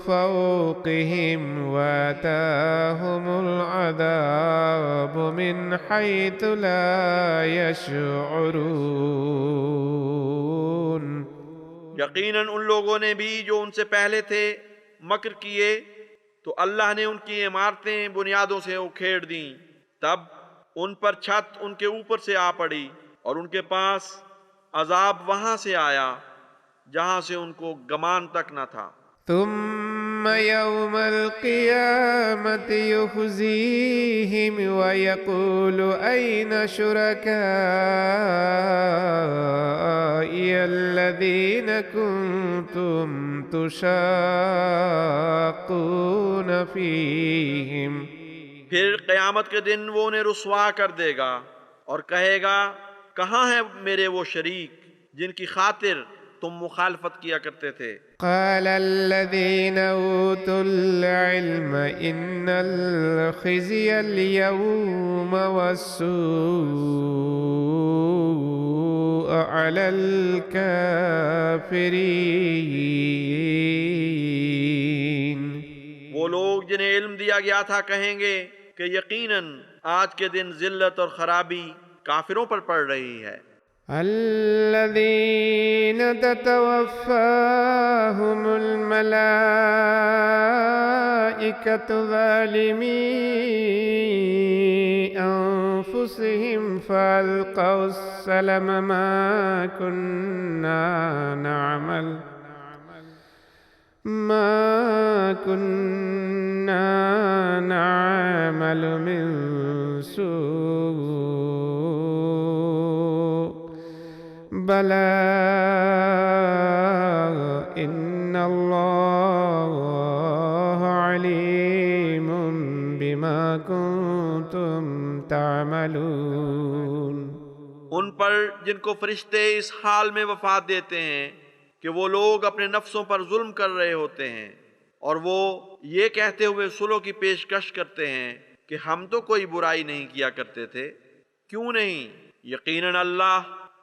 Speaker 1: فوقهم واتاهم العذاب من حيث لا يشعرون.
Speaker 2: یقیناً ان لوگوں نے بھی جو ان سے پہلے تھے مکر کیے تو اللہ نے ان کی عمارتیں بنیادوں سے اکھیڑ دیں. تب ان پر چھت ان کے اوپر سے آ پڑی اور ان کے پاس عذاب وہاں سے آیا جہاں سے ان کو گمان تک نہ تھا.
Speaker 1: ثم يوم القيامة يخزيهم ويقول أين شركائي الذين كنتم تشاقون فيهم.
Speaker 2: پھر قیامت کے دن وہ انہیں رسوا کر دے گا اور کہے گا کہاں ہیں میرے وہ شریک جن کی خاطر تم مخالفت کیا کرتے تھے.
Speaker 1: قال الذين أوتوا العلم إن الخزي اليوم والسوء على الكافرين.
Speaker 2: وہ لوگ جنہیں علم دیا گیا تھا کہیں گے کہ یقیناً آج کے دن ذلت اور خرابی کافروں پر پڑ رہی ہے.
Speaker 1: الذين تتوفاهم الملائكة ظالمي أنفسهم فألقوا السلم ما كنا نعمل من سوء بلى إن الله عليم بما كنتم تعملون.
Speaker 2: ان پر جن کو فرشتے اس حال میں وفات دیتے ہیں کہ وہ لوگ اپنے نفسوں پر ظلم کر رہے ہوتے ہیں اور وہ یہ کہتے ہوئے صلح کی پیشکش کرتے ہیں کہ ہم تو کوئی برائی نہیں کیا کرتے تھے. کیوں نہیں؟ یقیناً اللہ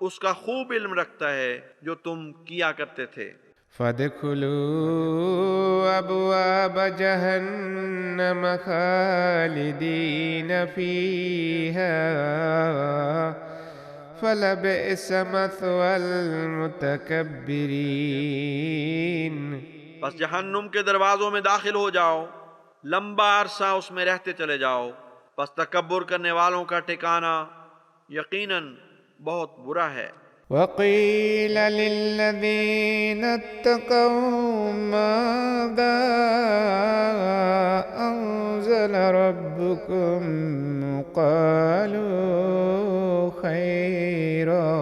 Speaker 2: اس کا خوب علم رکھتا ہے جو تم کیا کرتے تھے.
Speaker 1: فادخلوا أبواب جهنم خالدين فيها فلبئس مثوى المتكبرين.
Speaker 2: بس جہنم کے دروازوں میں داخل ہو جاؤ، لمبا عرصہ اس میں رہتے چلے جاؤ، پس تکبر کرنے والوں کا ٹھکانہ یقیناً بہت برا ہے۔
Speaker 1: وقيل للذين اتقوا ماذا أنزل ربكم قالوا خيرا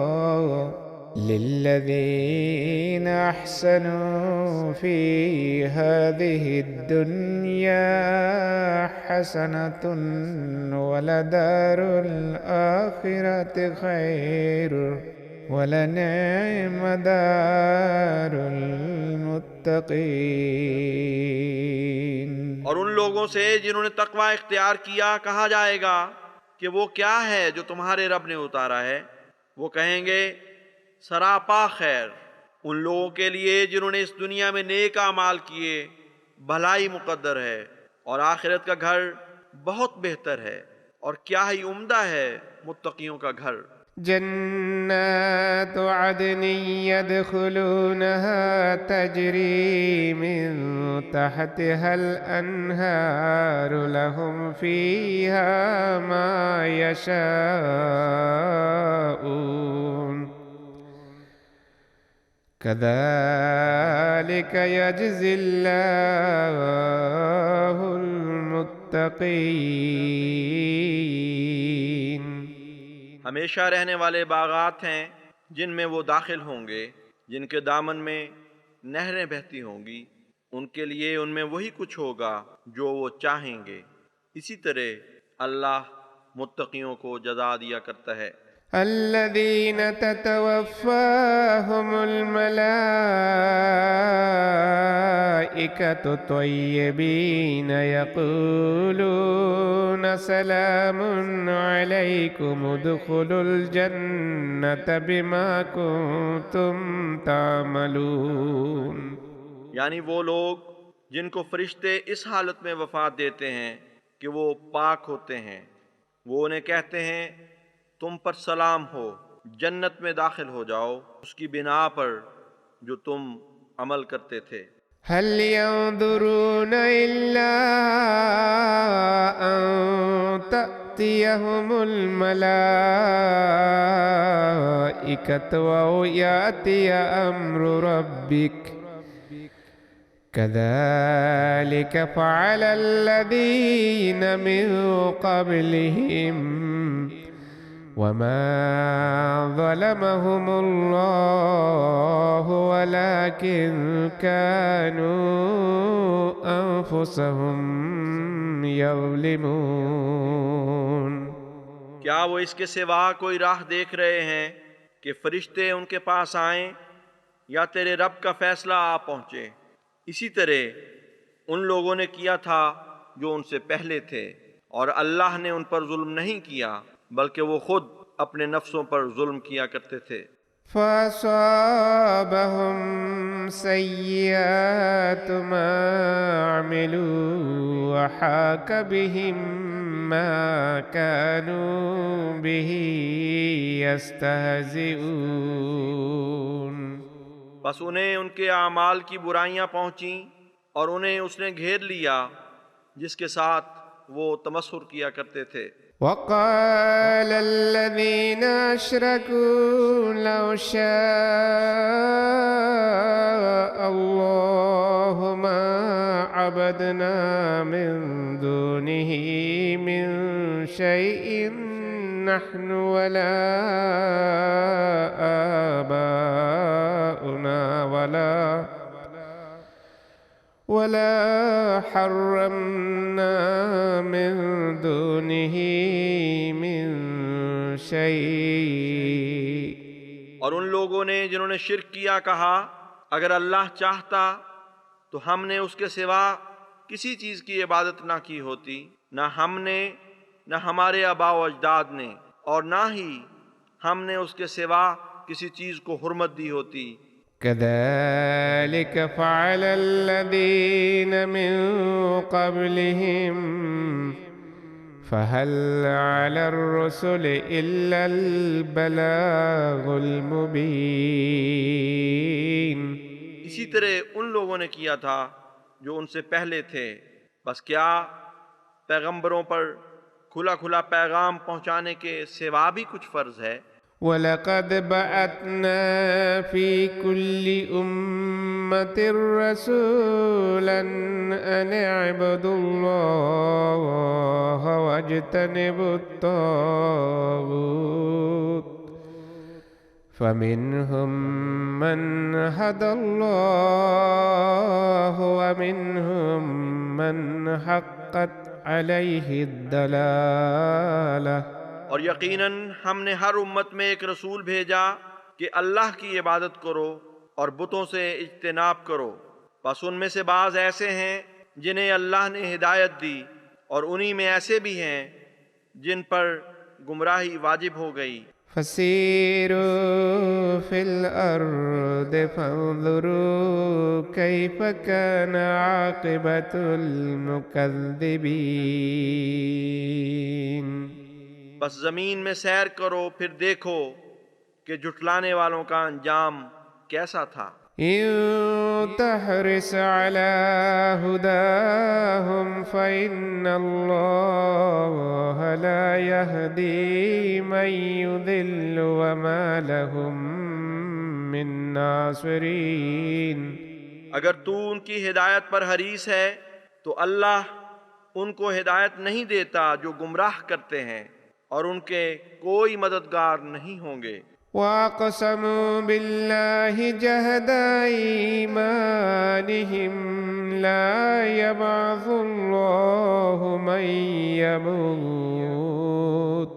Speaker 1: للذين أحسنوا في هذه الدنيا حسنة ولدار الآخرة خير وَلَنِعْمَ دَارُ الْمُتَّقِينَ۔
Speaker 2: اور ان لوگوں سے جنہوں نے تقوی اختیار کیا کہا جائے گا کہ وہ کیا ہے جو تمہارے رب نے اتارا ہے؟ وہ کہیں گے سراپا خیر ان لوگوں کے لیے جنہوں نے اس دنیا میں نیک اعمال کیے، بھلائی مقدر ہے اور آخرت کا گھر بہت بہتر ہے، اور کیا ہی عمدہ ہے متقیوں کا گھر۔
Speaker 1: جنات عدن يدخلونها تجري من تحتها الأنهار لهم فيها ما يشاءون كذلك يجزي الله المتقين۔
Speaker 2: ہمیشہ رہنے والے باغات ہیں جن میں وہ داخل ہوں گے، جن کے دامن میں نہریں بہتی ہوں گی، ان کے لیے ان میں وہی کچھ ہوگا جو وہ چاہیں گے، اسی طرح اللہ متقیوں کو جزا دیا کرتا ہے۔
Speaker 1: الذين تتوفاهم الملائكة طيبين يقولون سلام عليكم ادخلوا الجنة بما كنتم تعملون۔
Speaker 2: یعنی وہ لوگ جن کو فرشتے اس حالت میں وفات دیتے ہیں کہ وہ پاک ہوتے ہیں، وہ انہیں کہتے ہیں تم پر سلام ہو، جنت میں داخل ہو جاؤ اس کی بنا پر جو تم عمل کرتے تھے۔
Speaker 1: هل ينظرون إلا أن تأتيهم الملائكة أو يأتي أمر ربك كذلك فعل الذين من قبلهم وما ظلمهم الله ولكن كانوا أنفسهم يظلمون۔
Speaker 2: کیا وہ اس کے سوا کوئی راہ دیکھ رہے ہیں کہ فرشتے ان کے پاس آئیں یا تیرے رب کا فیصلہ آ پہنچے؟ اسی طرح ان لوگوں نے کیا تھا جو ان سے پہلے تھے، اور اللہ نے ان پر ظلم نہیں کیا بلکہ وہ خود اپنے نفسوں پر ظلم کیا کرتے تھے۔
Speaker 1: فَأَصَابَهُمْ سَيِّئَاتُ مَا عَمِلُوا وَحَاقَ بِهِمْ مَا كَانُوا بِهِ يَسْتَهْزِئُونَ۔
Speaker 2: بس انہیں ان کے اعمال کی برائیاں پہنچیں اور انہیں اس نے گھیر لیا جس کے ساتھ وہ تمسخر کیا کرتے تھے۔
Speaker 1: وقال الذين أشركوا لو شاء الله ما عبدنا من دونه من شيء نحن ولا آباؤنا ولا حرمنا من دونه من شيء۔
Speaker 2: اور ان لوگوں نے جنہوں نے شرک کیا کہا اگر اللہ چاہتا تو ہم نے اس کے سوا کسی چیز کی عبادت نہ کی ہوتی، نہ ہم نے نہ ہمارے آباء و اجداد نے، اور نہ ہی ہم نے اس کے سوا کسی چیز کو حرمت دی ہوتی۔
Speaker 1: كذلك فعل الذين من قبلهم فهل على الرسل إلا البلاغ المبين۔
Speaker 2: اسی طرح ان لوگوں نے کیا تھا جو ان سے پہلے تھے، بس کیا پیغمبروں پر کھلا کھلا پیغام پہنچانے کے سوا بھی کچھ فرض ہے۔
Speaker 1: وَلَقَدْ بَعَثْنَا فِي كُلِّ أُمَّةٍ رَسُولًا أَنِ اعْبُدُوا اللَّهَ وَاجْتَنِبُوا الطَّاغُوتَ فَمِنْهُمْ مَنْ هَدَى اللَّهُ وَمِنْهُمْ مَنْ حَقَّتْ عَلَيْهِ الضَّلَالَةُ۔
Speaker 2: اور یقیناً ہم نے ہر امت میں ایک رسول بھیجا کہ اللہ کی عبادت کرو اور بتوں سے اجتناب کرو، پس ان میں سے بعض ایسے ہیں جنہیں اللہ نے ہدایت دی، اور انہی میں ایسے بھی ہیں جن پر گمراہی واجب ہو گئی۔
Speaker 1: فسيروا في الأرض فانظروا كيف كان عاقبة المكذبين۔
Speaker 2: بس زمین میں سیر کرو پھر دیکھو کہ جھٹلانے والوں کا انجام کیسا تھا۔
Speaker 1: إن تحرص على هداهم فإن الله لا يهدي من يضل وما لهم من ناصرين۔
Speaker 2: اگر تو ان کی ہدایت پر حریص ہے تو اللہ ان کو ہدایت نہیں دیتا جو گمراہ کرتے ہیں، اور ان کے کوئی مددگار نہیں ہوں گے۔
Speaker 1: وَأَقْسَمُوا بِاللَّهِ جَهْدَ أَيْمَانِهِمْ لَا يَبْعَثُ اللَّهُ مَن يَمُوتُ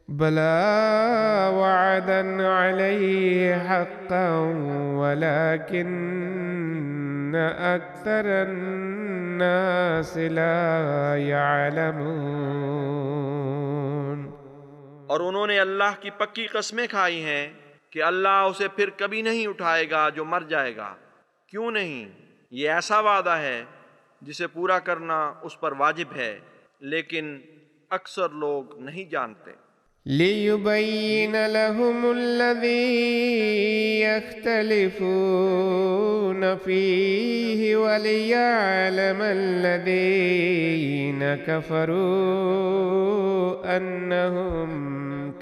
Speaker 1: بَلَىٰ وَعْدًا عَلَيْهِ حَقًّا وَلَٰكِنَّ أَكْثَرَ النَّاسِ لَا يَعْلَمُونَ۔
Speaker 2: اور انہوں نے اللہ کی پکی قسمیں کھائی ہیں کہ اللہ اسے پھر کبھی نہیں اٹھائے گا جو مر جائے گا۔ کیوں نہیں؟ یہ ایسا وعدہ ہے جسے پورا کرنا اس پر واجب ہے، لیکن اکثر لوگ نہیں جانتے۔
Speaker 1: لِيُبَيِّنَ لَهُمُ الَّذِي يَخْتَلِفُونَ فِيهِ وَلِيَعْلَمَ الَّذِينَ كَفَرُوا أَنَّهُمْ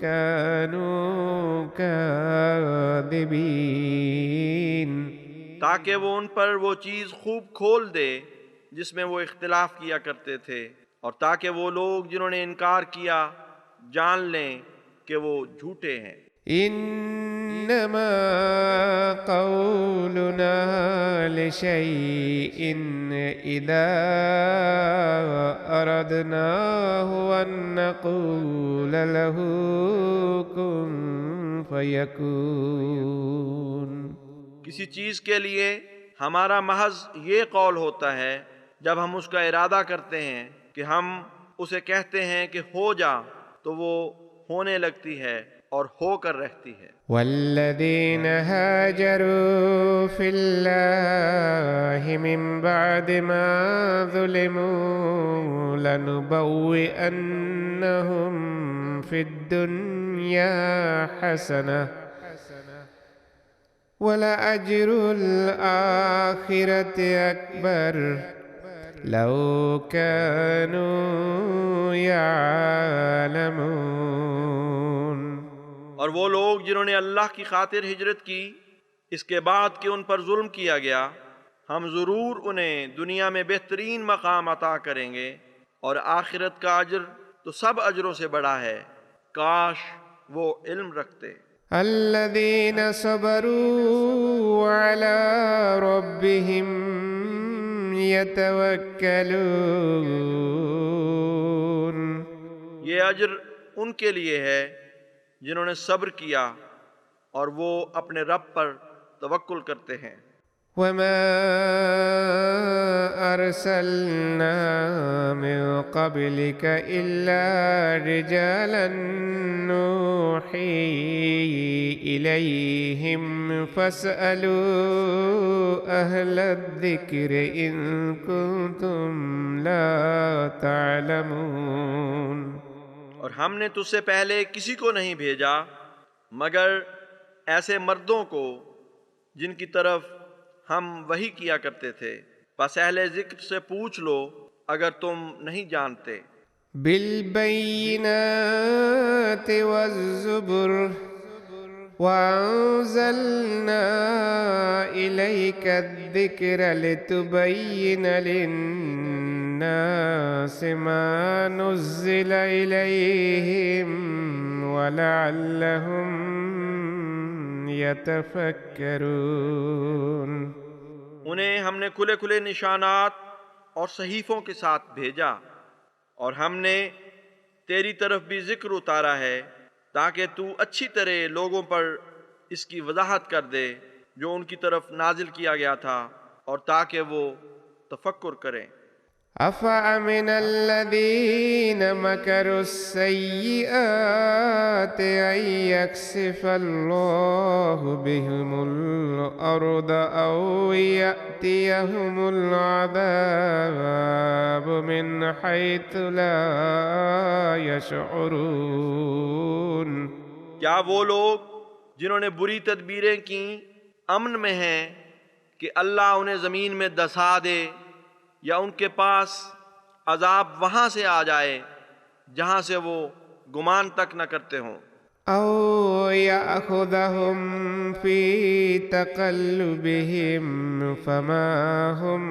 Speaker 1: كَانُوا كَاذِبِينَ۔
Speaker 2: تاکہ وہ ان پر وہ چیز خوب کھول دے جس میں وہ اختلاف کیا کرتے تھے، اور تاکہ وہ لوگ جنہوں نے انکار کیا جان لیں کہ وہ جھوٹے ہیں۔
Speaker 1: إنما قولنا لشيء إذا أردناه أن نقول له كن فيكون۔
Speaker 2: کسی چیز کے لیے ہمارا محض یہ قول ہوتا ہے جب ہم اس کا ارادہ کرتے ہیں کہ ہم اسے کہتے ہیں کہ ہو جا، تو وہ ہونے لگتی ہے اور ہو کر رہتی ہے۔
Speaker 1: والذين هاجروا في الله من بعد ما ظلموا لنبوئنهم في الدنيا حسنة ولأجر الآخرة أكبر لو كانوا يعلمون۔
Speaker 2: اور وہ لوگ جنہوں نے اللہ کی خاطر ہجرت کی اس کے بعد کہ ان پر ظلم کیا گیا، ہم ضرور انہیں دنیا میں بہترین مقام عطا کریں گے، اور آخرت کا اجر تو سب اجروں سے بڑا ہے، کاش وہ علم رکھتے۔
Speaker 1: الذين صبروا على ربهم يتوكلون۔
Speaker 2: یہ اجر ان کے لیے ہے جنہوں نے صبر کیا اور وہ اپنے رب پر توکل کرتے ہیں۔
Speaker 1: وما أرسلنا من قبلك إلا رجالا نوحي إليهم فاسألوا أهل الذكر إن كنتم لا تعلمون۔
Speaker 2: اور ہم نے تجھ سے پہلے کسی کو نہیں بھیجا مگر ایسے مردوں کو جن کی طرف ہم وحی کیا کرتے تھے، پس اہل ذکر سے پوچھ لو اگر تم نہیں جانتے۔
Speaker 1: بالبينات والزبر وأنزلنا إليك الذكر لتبين للناس ما نزل إليهم ولعلهم يتفكرون۔
Speaker 2: انہیں ہم نے کھلے کھلے نشانات اور صحیفوں کے ساتھ بھیجا، اور ہم نے تیری طرف بھی ذکر اتارا ہے تاکہ تو اچھی طرح لوگوں پر اس کی وضاحت کر دے جو ان کی طرف نازل کیا گیا تھا، اور تاکہ وہ تفکر کریں۔
Speaker 1: أفأمن الذين مكروا السيئات أن يكسف الله بهم الأرض أو يأتيهم العذاب من حيث لا يشعرون۔
Speaker 2: کیا وہ لوگ جنہوں نے بری تدبیریں کیں امن میں ہیں کہ اللہ انہیں زمین میں دسا دے، یا ان کے پاس عذاب وہاں سے آ جائے جہاں سے وہ گمان تک نہ کرتے ہوں،
Speaker 1: أو يأخذهم في تقلبهم فما هم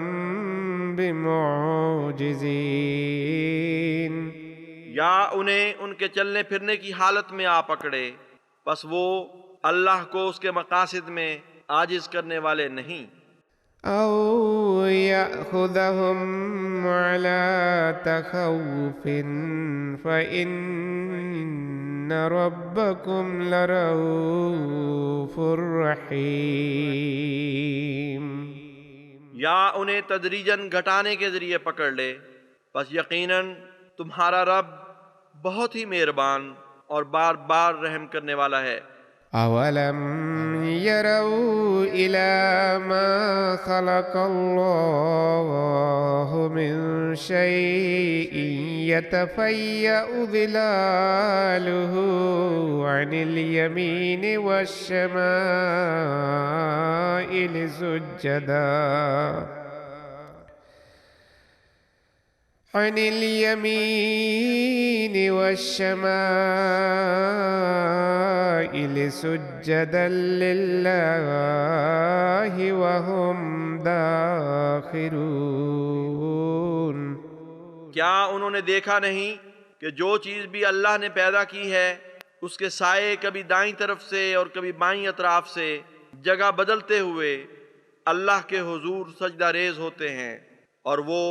Speaker 1: بمعجزين،
Speaker 2: یا انہیں ان کے چلنے پھرنے کی حالت میں آ پکڑے، پس وہ اللہ کو اس کے مقاصد میں عاجز کرنے والے نہیں۔
Speaker 1: أو يأخذهم على تخوف فإن ربكم لرؤوف رحيم،
Speaker 2: یا انہیں تدریجاً گھٹانے کے ذریعے پکڑ لے، پس یقیناً تمہارا رب بہت ہی مہربان اور بار بار رحم کرنے والا ہے۔
Speaker 1: أولم يروا إلى ما خلق الله من شيء يتفيأ ظلاله عن اليمين والشمائل سجدا عن اليمين والشمائل سجدا لله وهم داخرون۔
Speaker 2: کیا انہوں نے دیکھا نہیں کہ جو چیز بھی اللہ نے پیدا کی ہے اس کے سائے کبھی دائیں طرف سے اور کبھی بائیں اطراف سے جگہ بدلتے ہوئے اللہ کے حضور سجدہ ریز ہوتے ہیں، اور وہ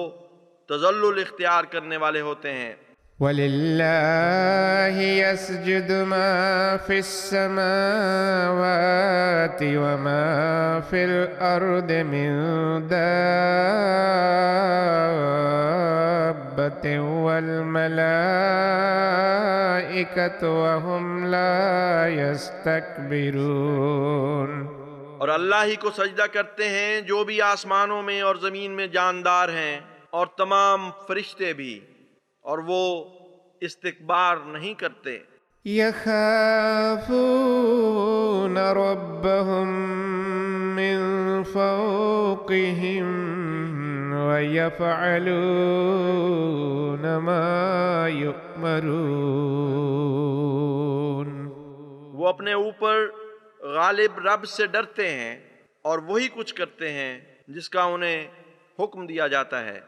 Speaker 2: تذلل اختیار کرنے والے ہوتے ہیں۔
Speaker 1: وَلِلَّهِ يَسْجُدُ مَا فِي السَّمَاوَاتِ وَمَا فِي الْأَرْضِ مِن دَابَّةٍ وَالْمَلَائِكَةُ وَهُمْ لَا يَسْتَكْبِرُونَ۔
Speaker 2: اور اللہ ہی کو سجدہ کرتے ہیں جو بھی آسمانوں میں اور زمین میں جاندار ہیں، اور تمام فرشتے بھی، اور وہ استکبار نہیں کرتے۔
Speaker 1: يخافون ربهم من فوقهم ويفعلون ما يؤمرون۔
Speaker 2: وہ اپنے اوپر غالب رب سے ڈرتے ہیں اور وہی کچھ کرتے ہیں جس کا انہیں حکم دیا جاتا ہے۔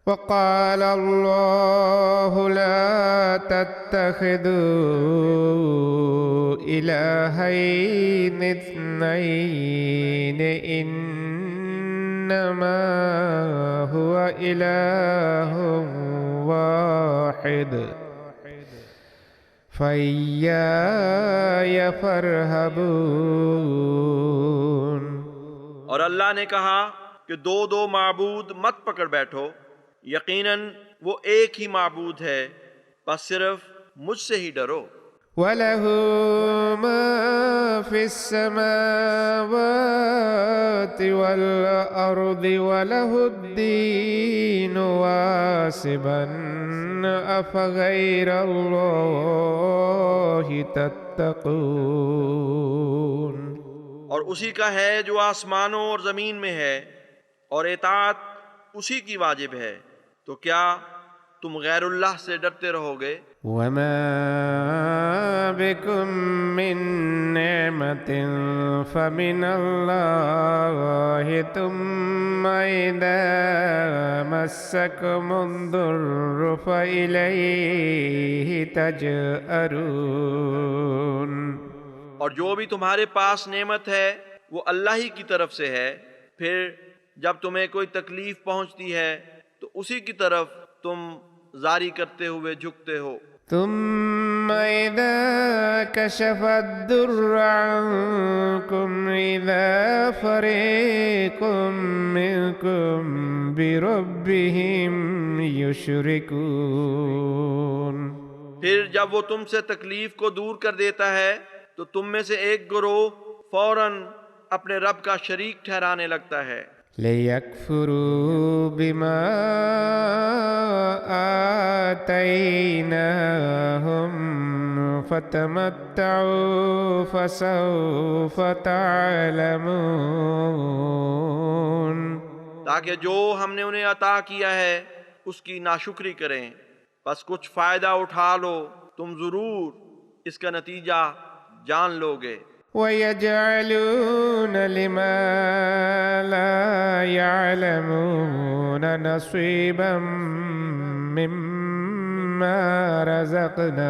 Speaker 1: وقال الله لا تتخذوا إلهين اثنين إنما هو إله واحد فإياي فارهبون۔
Speaker 2: اور اللہ نے کہا کہ دو دو معبود مت پکڑ بیٹھو، یقیناً وہ ایک ہی معبود ہے، بس صرف مجھ سے ہی ڈرو۔
Speaker 1: وَلَهُ مَا فِي السَّمَاوَاتِ وَالْأَرْضِ وَلَهُ الدِّينُ وَاسِبًا أَفَغَيْرَ اللَّهِ تَتَّقُونَ۔
Speaker 2: اور اسی کا ہے جو آسمانوں اور زمین میں ہے، اور اطاعت اسی کی واجب ہے، تو کیا تم غیر اللہ سے ڈرتے رہو گے.
Speaker 1: وما بكم من نعمة فمن الله ثم إذا مسكم الضر فإليه تجأرون.
Speaker 2: اور جو بھی تمہارے پاس نعمت ہے وہ اللہ ہی کی طرف سے ہے، پھر جب تمہیں کوئی تکلیف پہنچتی ہے تو اسی کی طرف تم زاری کرتے ہوئے جھکتے ہو.
Speaker 1: ثم إذا كشف الضر عنكم إذا فريق منكم بربهم يشركون.
Speaker 2: پھر جب وہ تم سے تکلیف کو دور کر دیتا ہے تو تم میں سے ایک گروہ فوراً اپنے رب کا شریک ٹھہرانے لگتا ہے.
Speaker 1: ليكفروا بما آتيناهم فتمتعوا فسوف تعلمون.
Speaker 2: تاکہ جو ہم نے انہیں عطا کیا ہے اس کی ناشکری کریں، بس کچھ فائدہ اٹھا لو، تم ضرور اس کا نتیجہ جان لو گے.
Speaker 1: وَيَجْعَلُونَ لِمَا لَا يَعْلَمُونَ نَصِيبًا مِّمَّا رَزَقْنَاهُمْ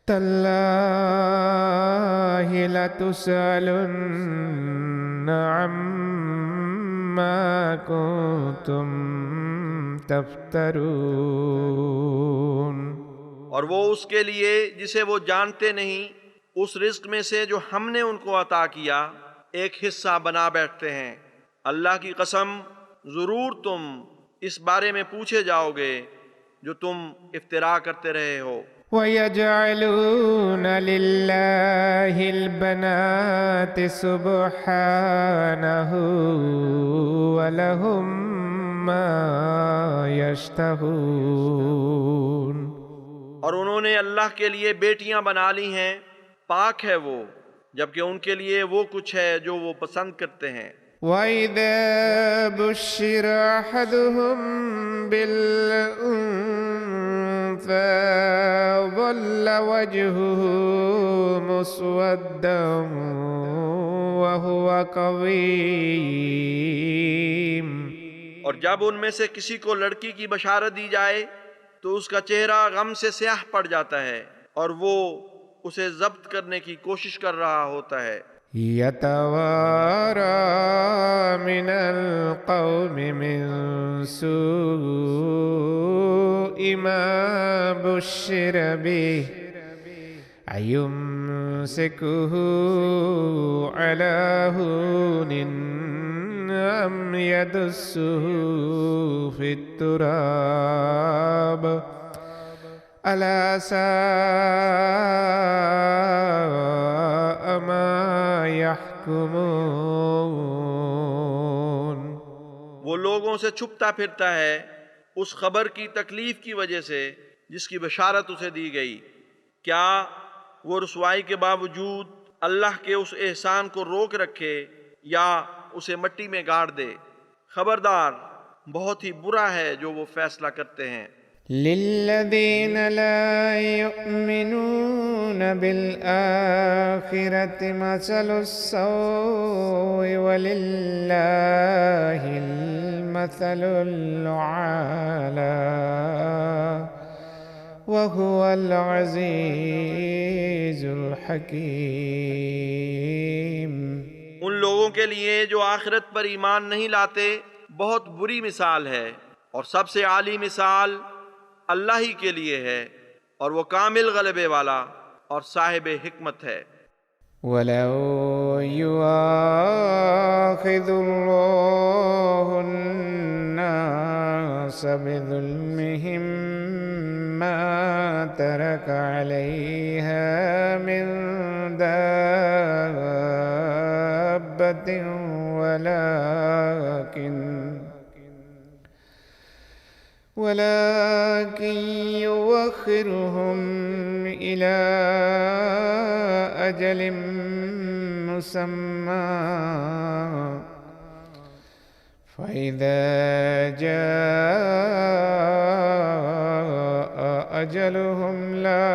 Speaker 1: تَاللَّهِ لَتُسْأَلُنَّ عَمَّا كُنتُمْ تَفْتَرُونَ.
Speaker 2: اور وہ اس کے لیے جسے وہ جانتے نہیں اس رزق میں سے جو ہم نے ان کو عطا کیا ایک حصہ بنا بیٹھتے ہیں. اللہ کی قسم ضرور تم اس بارے میں پوچھے جاؤ گے جو تم افترا کرتے رہے ہو.
Speaker 1: وَيَجْعَلُونَ لِلَّهِ الْبَنَاتِ سُبْحَانَهُ وَلَهُم مَّا يَشْتَهُونَ.
Speaker 2: اور انہوں نے اللہ کے لیے بیٹیاں بنا لی ہیں، پاک ہے وہ، جبکہ ان کے لیے وہ کچھ ہے جو وہ پسند کرتے ہیں.
Speaker 1: وَإِذَا بُشِّرَ أَحَدُهُم بِالْأُنثَىٰ ظَلَّ وَجْهُهُ مُسْوَدًّا وَهُوَ كَظِيمٌ.
Speaker 2: اور جب ان میں سے کسی کو لڑکی کی بشارت دی جائے تو اس کا چہرہ غم سے سیاہ پڑ جاتا ہے اور وہ اسے ضبط کرنے کی کوشش کر رہا ہوتا ہے.
Speaker 1: يَتَوَارَىٰ مِنَ الْقَوْمِ مِن سُوءِ مَا بُشِّرَ بِهِ أَيُمْسِكُهُ عَلَىٰ هُونٍ أَمْ يَدُسُّهُ فِي التُّرَابِ أَلَا سَاءَ مَا يَحْكُمُونَ.
Speaker 2: وہ لوگوں سے چھپتا پھرتا ہے اس خبر کی تکلیف کی وجہ سے جس کی بشارت اسے دی گئی. کیا وہ رسوائی کے باوجود اللہ کے اس احسان کو روک رکھے یا اسے مٹی میں گاڑ دے؟ خبردار، بہت ہی برا ہے جو وہ فیصلہ کرتے ہیں.
Speaker 1: لِلَّذِينَ لَا يُؤْمِنُونَ بِالْآخِرَةِ مَثَلُ السَّوْءِ وَلِلَّهِ الْمَثَلُ الْأَعْلَىٰ وَهُوَ الْعَزِيزُ الْحَكِيمُ.
Speaker 2: ان لوگوں کے لیے جو آخرت پر ایمان نہیں لاتے بہت بری مثال ہے، اور سب سے عالی مثال اللہ ہی کے لیے ہے، اور وہ کامل غلبے والا اور صاحب حکمت ہے.
Speaker 1: وَلَوْ يُؤَاخِذُ اللَّهُ النَّاسَ بِظُلْمِهِم مَّا تَرَكَ عَلَيْهَا مِن دَابَّةٍ ولكن يؤخرهم إلى أجل مسمى فإذا جاء أجلهم لا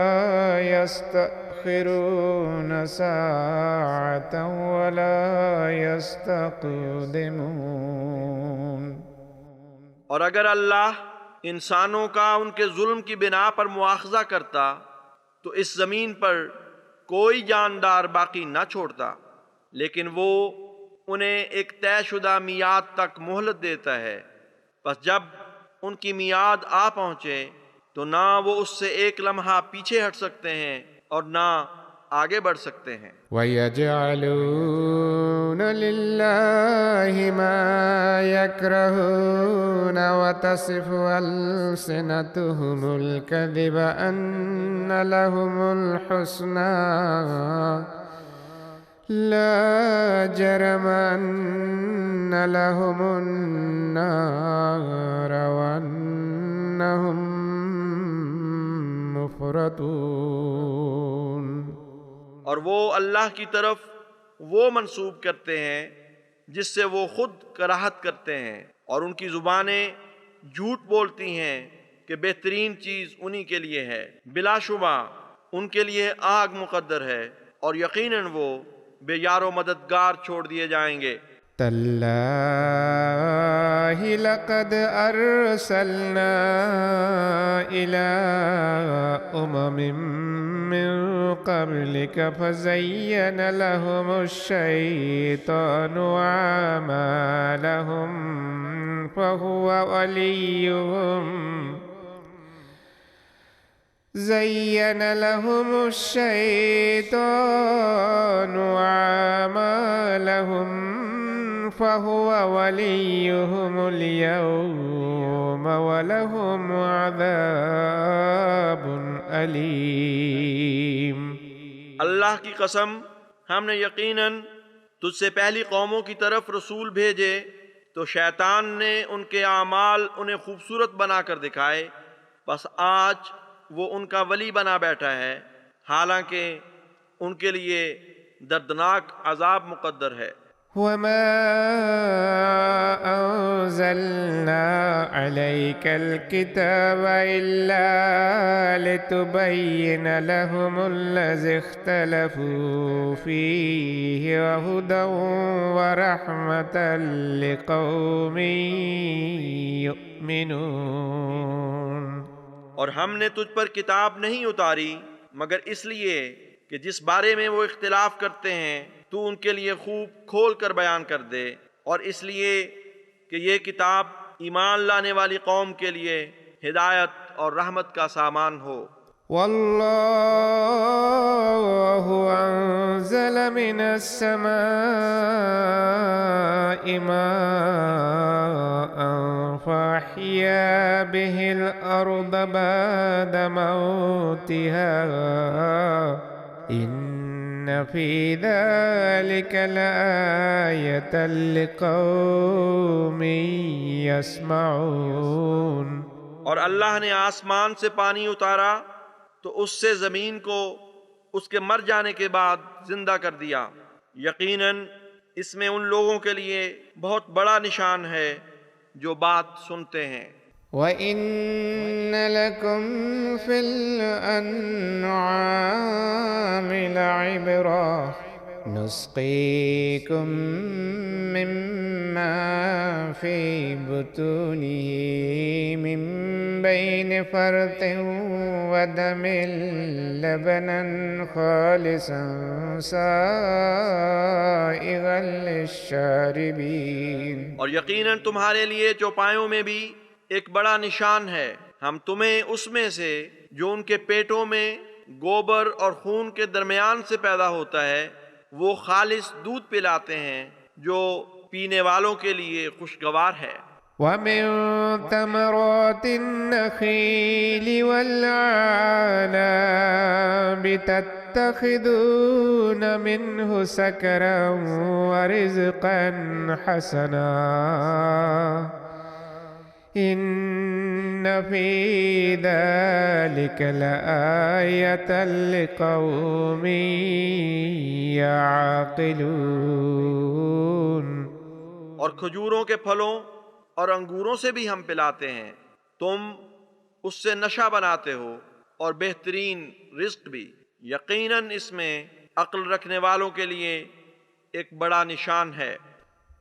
Speaker 1: يستأخرون ساعة ولا يستقدمون۔
Speaker 2: اور اگر اللہ انسانوں کا ان کے ظلم کی بنا پر مواخذہ کرتا تو اس زمین پر کوئی جاندار باقی نہ چھوڑتا، لیکن وہ انہیں ایک طے شدہ میعاد تک مہلت دیتا ہے، پس جب ان کی میعاد آ پہنچے تو نہ وہ اس سے ایک لمحہ پیچھے ہٹ سکتے ہیں اور نہ آگے بڑھ سکتے ہیں۔
Speaker 1: وَيَجْعَلُونَ لِلَّهِ مَا يَكْرَهُونَ وَتَصِفُ أَلْسِنَتُهُمُ الْكَذِبَ أَنَّ لَهُمُ الْحُسْنَى لَا جَرَمَ أَنَّ لَهُمُ النَّارَ وَأَنَّهُمْ مُفْرَطُونَ۔
Speaker 2: اور وہ اللہ کی طرف وہ منسوب کرتے ہیں جس سے وہ خود کراہت کرتے ہیں، اور ان کی زبانیں جھوٹ بولتی ہیں کہ بہترین چیز انہی کے لیے ہے، بلا شبہ ان کے لیے آگ مقدر ہے، اور یقیناً وہ بے یار و مددگار چھوڑ دیے جائیں گے۔
Speaker 1: تاللہ لقد ارسلنا الى امم من قبلك فزين لهم الشيطان اعمالهم فهو وليهم زين لهم الشيطان أعمالهم فهو وليهم اليوم ولهم عذاب أليم۔
Speaker 2: اللہ کی قسم، ہم نے یقیناً تجھ سے پہلی قوموں کی طرف رسول بھیجے تو شیطان نے ان کے اعمال انہیں خوبصورت بنا کر دکھائے، بس آج وہ ان کا ولی بنا بیٹھا ہے، حالانکہ ان کے لیے دردناک عذاب مقدر ہے۔
Speaker 1: وَمَا أَنزَلْنَا عَلَيْكَ الْكِتَابَ إِلَّا لِتُبَيِّنَ لَهُمُ الَّذِي اخْتَلَفُوا فِيهِ وَهُدًى وَرَحْمَةً لِقَوْمٍ يُؤْمِنُونَ۔
Speaker 2: اور ہم نے تجھ پر کتاب نہیں اتاری مگر اس لیے کہ جس بارے میں وہ اختلاف کرتے ہیں تو ان کے لیے خوب کھول کر بیان کر دے، اور اس لیے کہ یہ کتاب ایمان لانے والی قوم کے لیے ہدایت اور رحمت کا سامان ہو۔
Speaker 1: واللہ انزل من السماء ماء فاحیا به الارض بعد موتها ان فی ذلک لآیۃ لقوم یسمعون۔
Speaker 2: اور اللہ نے آسمان سے پانی اتارا تو اس سے زمین کو اس کے مر جانے کے بعد زندہ کر دیا، یقیناً اس میں ان لوگوں کے لیے بہت بڑا نشان ہے جو بات سنتے ہیں۔
Speaker 1: وَإِنَّ لَكُمْ فِي الْأَنْعَامِ لَعِبْرَةً نُسْقِيكُم مِّمَّا فِي بُطُونِهِ مِن بَيْنِ فَرْثٍ وَدَمٍ لَبَنًا خَالِصًا سَائِغًا لِلشَّارِبِينَ۔
Speaker 2: اور یقیناً تمہارے لیے چوپایوں میں بھی ایک بڑا نشان ہے، ہم تمہیں اس میں سے جو ان کے پیٹوں میں گوبر اور خون کے درمیان سے پیدا ہوتا ہے وہ خالص دودھ پلاتے ہیں جو پینے والوں کے لیے خوشگوار ہے۔
Speaker 1: وَمِن ثَمَرَاتِ النَّخِيلِ وَالْأَعْنَابِ تَتَّخِذُونَ مِنْهُ سَكَرًا وَرِزْقًا حَسَنًا إِنَّ فِي ذَلِكَ لَآيَةً لِقَوْمٍ يَعْقِلُونَ۔
Speaker 2: اور کھجوروں کے پھلوں اور انگوروں سے بھی ہم پلاتے ہیں، تم اس سے نشہ بناتے ہو، اور بہترین رزق بھی۔ یقیناً اس میں عقل رکھنے والوں کے لیے ایک بڑا نشان ہے۔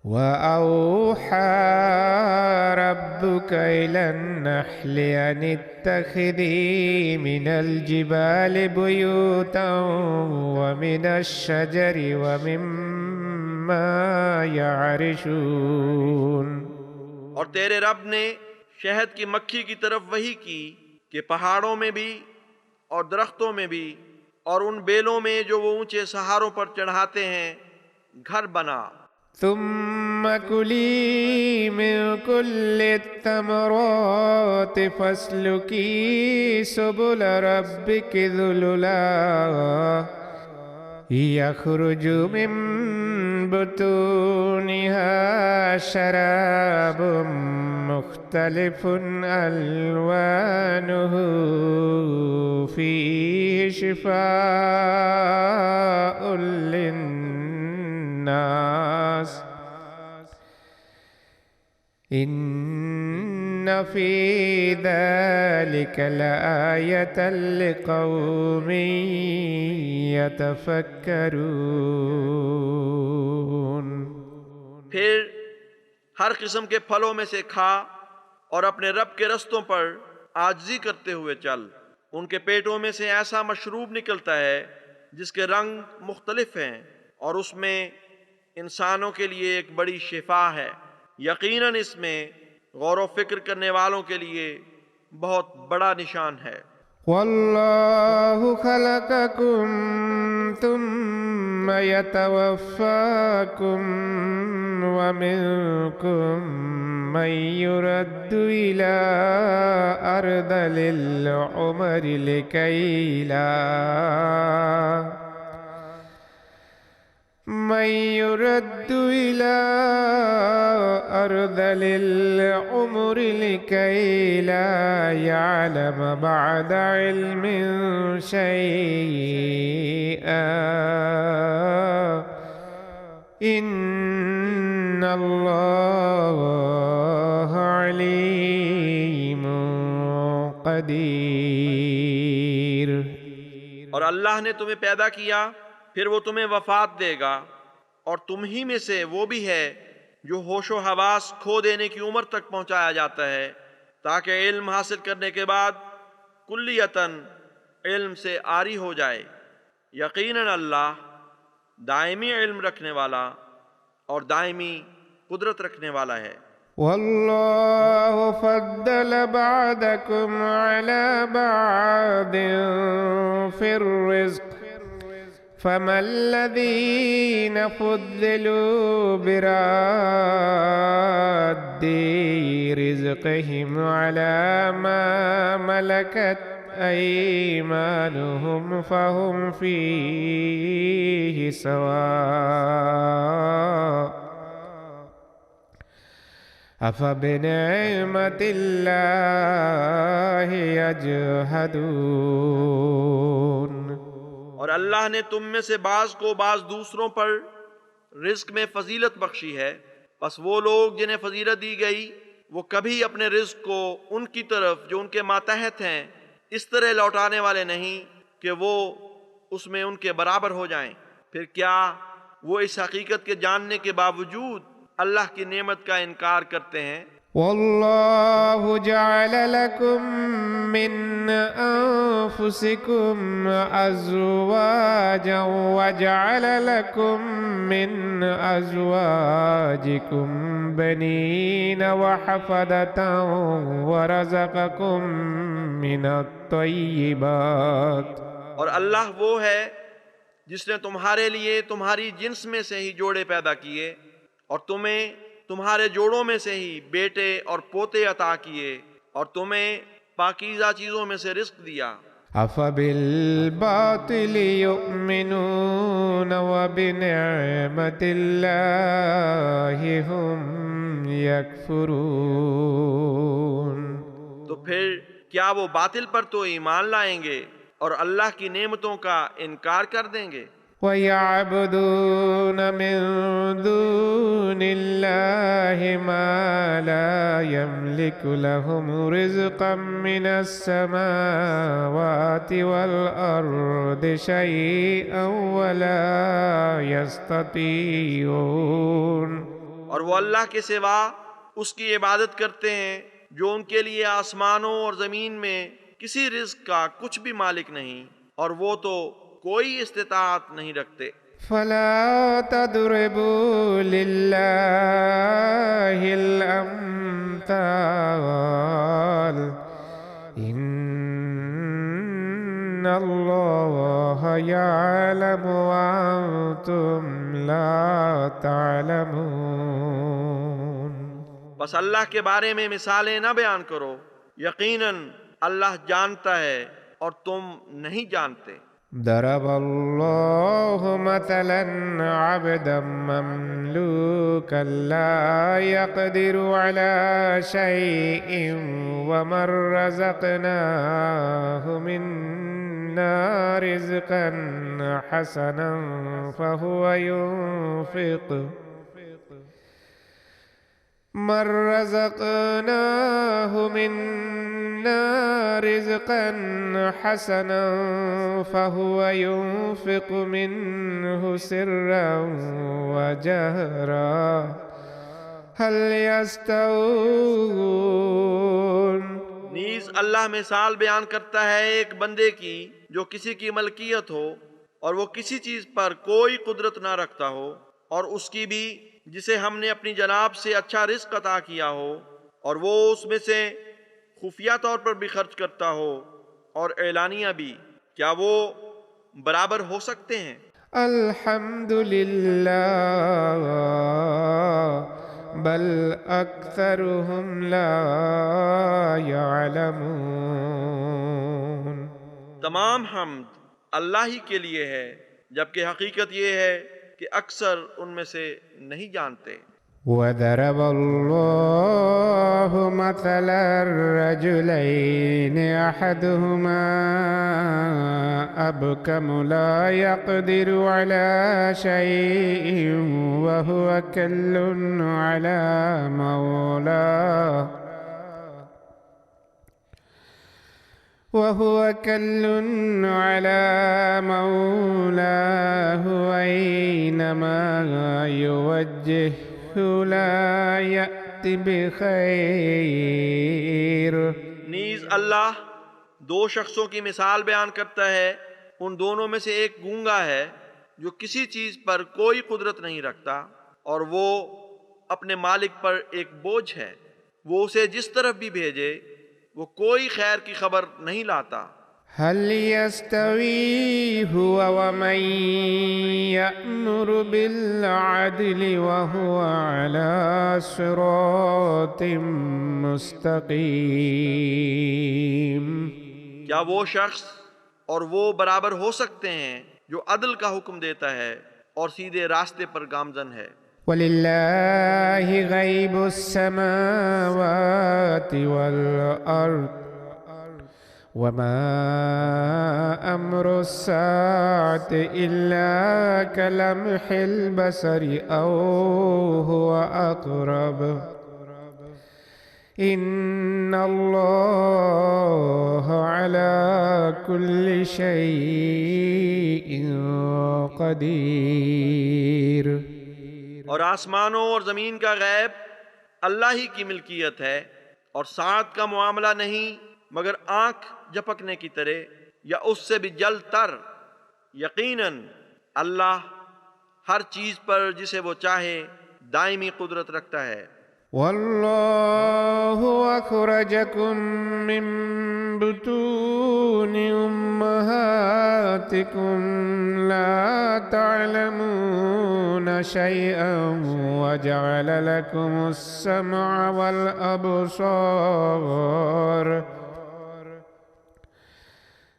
Speaker 1: وأوحى ربك إلى النحل أن اتخذي من الجبال بيوتا ومن الشجر ومما يعرشون۔
Speaker 2: اور تیرے رب نے شہد کی مکھی کی طرف وحی کی کہ پہاڑوں میں بھی اور درختوں میں بھی اور ان بیلوں میں جو وہ اونچے سہاروں پر چڑھاتے ہیں گھر بنا۔
Speaker 1: ثم كلي من كل الثمرات فاسلكي سبل ربك ذللا يخرج من بطونها شراب مختلف ألوانه فيه شفاء للناس إن في ذلك لآية لقوم يتفكرون۔
Speaker 2: پھر ہر قسم کے پھلوں میں سے کھا اور اپنے رب کے رستوں پر عاجزی کرتے ہوئے چل۔ ان کے پیٹوں میں سے ایسا مشروب نکلتا ہے جس کے رنگ مختلف ہیں، اور اس میں انسانوں کے لیے ایک بڑی شفا ہے۔ یقیناً اس میں غور و فکر کرنے والوں کے لیے بہت بڑا نشان ہے۔
Speaker 1: والله خلقكم ثم يتوفاكم ومنكم من يرد إلى أرذل العمر لكي لا يعلم بعد علم شيئا إن الله عليم قدیر۔
Speaker 2: اور اللہ نے تمہیں پیدا کیا، پھر وہ تمہیں وفات دے گا، اور تم ہی میں سے وہ بھی ہے جو ہوش و حواس کھو دینے کی عمر تک پہنچایا جاتا ہے، تاکہ علم حاصل کرنے کے بعد کلیتاً علم سے عاری ہو جائے۔ یقیناً اللہ دائمی علم رکھنے والا اور دائمی قدرت رکھنے والا ہے۔
Speaker 1: والله فضل بعضكم على بعض في الرزق فما الذين فضلوا براد رزقهم على ما ملكت أيمانهم فهم فيه سواء أفبنعمة الله يجحدون۔
Speaker 2: اور اللہ نے تم میں سے بعض کو بعض دوسروں پر رزق میں فضیلت بخشی ہے، پس وہ لوگ جنہیں فضیلت دی گئی وہ کبھی اپنے رزق کو ان کی طرف جو ان کے ماتحت ہیں اس طرح لوٹانے والے نہیں کہ وہ اس میں ان کے برابر ہو جائیں۔ پھر کیا وہ اس حقیقت کے جاننے کے باوجود اللہ کی نعمت کا انکار کرتے ہیں؟
Speaker 1: والله جعل لكم من أنفسكم أزواجا وجعل لكم من أزواجكم بنين وحفدة ورزقكم من الطيبات۔
Speaker 2: اور اللہ وہ ہے جس نے تمہارے لیے تمہاری جنس میں سے ہی جوڑے پیدا کیے، اور تمہیں تمہارے جوڑوں میں سے ہی بیٹے اور پوتے عطا کیے، اور تمہیں پاکیزہ چیزوں میں سے رزق دیا۔
Speaker 1: أفبالباطل يؤمنون وبنعمة الله هم يكفرون۔
Speaker 2: تو پھر کیا وہ باطل پر تو ایمان لائیں گے اور اللہ کی نعمتوں کا انکار کر دیں گے؟
Speaker 1: ويعبدون من دون الله ما لا يملك لهم رزقا من السماوات والأرض شيئا ولا يستطيعون.
Speaker 2: اور وہ اللہ کے سوا اس کی عبادت کرتے ہیں جو ان کے لیے آسمانوں اور زمین میں کسی رزق کا کچھ بھی مالک نہیں، اور وہ تو کوئی استطاعت نہیں رکھتے.
Speaker 1: فلا تضربوا لله الأمثال إن الله يعلم وأنتم لا تعلمون.
Speaker 2: بس اللہ کے بارے میں مثالیں نہ بیان کرو، یقیناً اللہ جانتا ہے اور تم نہیں جانتے.
Speaker 1: ضرب الله مثلا عبدا مملوكا لا يقدر على شيء ومن رزقناه منا رزقا حسنا فهو ينفقه من رزقناه منا رزقا حسنا فهو ينفق منه سرا وجهرا هل يستوون.
Speaker 2: نیز اللہ مثال بیان کرتا ہے ایک بندے کی جو کسی کی ملکیت ہو اور وہ کسی چیز پر کوئی قدرت نہ رکھتا ہو، اور اس کی بھی جسے ہم نے اپنی جناب سے اچھا رزق عطا کیا ہو، اور وہ اس میں سے خفیہ طور پر بھی خرچ کرتا ہو اور اعلانیہ بھی، کیا وہ برابر ہو سکتے ہیں؟
Speaker 1: الحمد للہ بل اکثرهم لا يعلمون.
Speaker 2: تمام حمد اللہ ہی کے لیے ہے، جبکہ حقیقت یہ ہے کہ اکثر ان میں سے نہیں جانتے.
Speaker 1: وضرب الله مثلا الرجلين أحدهما أبكم لا يقدر على شيء وهو كل على مولاه أينما يوجهه لا يأتي بخير.
Speaker 2: نیز اللہ دو شخصوں کی مثال بیان کرتا ہے، ان دونوں میں سے ایک گونگا ہے جو کسی چیز پر کوئی قدرت نہیں رکھتا، اور وہ اپنے مالک پر ایک بوجھ ہے، وہ اسے جس طرف بھی بھیجے وہ کوئی خیر کی خبر نہیں لاتا.
Speaker 1: هل يستوي هو ومن يأمر بالعدل وهو على صراط مستقيم.
Speaker 2: کیا وہ شخص اور وہ برابر ہو سکتے ہیں جو عدل کا حکم دیتا ہے اور سیدھے راستے پر گامزن ہے؟
Speaker 1: وَلِلَّهِ غَيْبُ السَّمَاوَاتِ وَالْأَرْضِ وَمَا أَمْرُ السَّاعَةِ إِلَّا كَلَمْحِ الْبَصَرِ أَوْ هُوَ أَقْرَبُ إِنَّ اللَّهَ عَلَى كُلِّ شَيْءٍ قَدِيرٌ.
Speaker 2: اور آسمانوں اور زمین کا غیب اللہ ہی کی ملکیت ہے، اور ساعت کا معاملہ نہیں مگر آنکھ جھپکنے کی طرح یا اس سے بھی جلد تر. یقیناً اللہ ہر چیز پر جسے وہ چاہے دائمی قدرت رکھتا ہے.
Speaker 1: واللہ اخرجکم من بطون امہاتکم لا تعلمون شیئا وجعل لکم السمع والابصار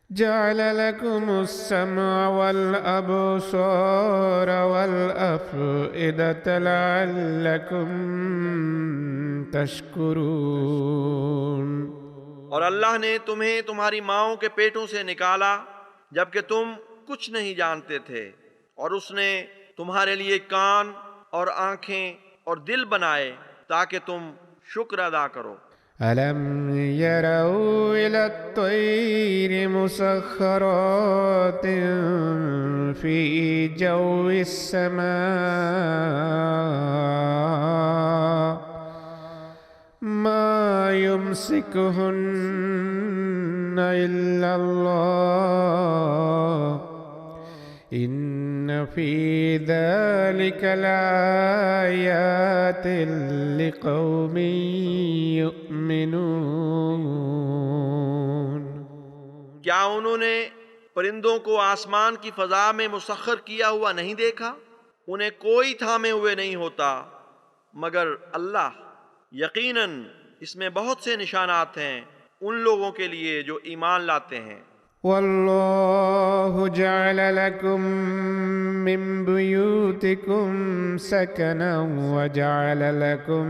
Speaker 1: جعل لكم السمع والأبصار والأفئدة لعلكم تشکرون.
Speaker 2: اور اللہ نے تمہیں تمہاری ماؤں کے پیٹوں سے نکالا جبکہ تم کچھ نہیں جانتے تھے، اور اس نے تمہارے لیے کان اور آنکھیں اور دل بنائے تاکہ تم شکر ادا کرو۔
Speaker 1: ألم يروا إلى الطير مسخرات في جو السماء ما يمسكهن إلا الله إن في ذلك لآيات لقوم يؤمنون۔
Speaker 2: کیا انہوں نے پرندوں کو آسمان کی فضا میں مسخر کیا ہوا نہیں دیکھا؟ انہیں کوئی تھامے ہوئے نہیں ہوتا مگر اللہ۔ یقیناً اس میں بہت سے نشانات ہیں ان لوگوں کے لیے جو ایمان لاتے ہیں۔
Speaker 1: والله جعل لكم من بيوتكم سكنا وجعل لكم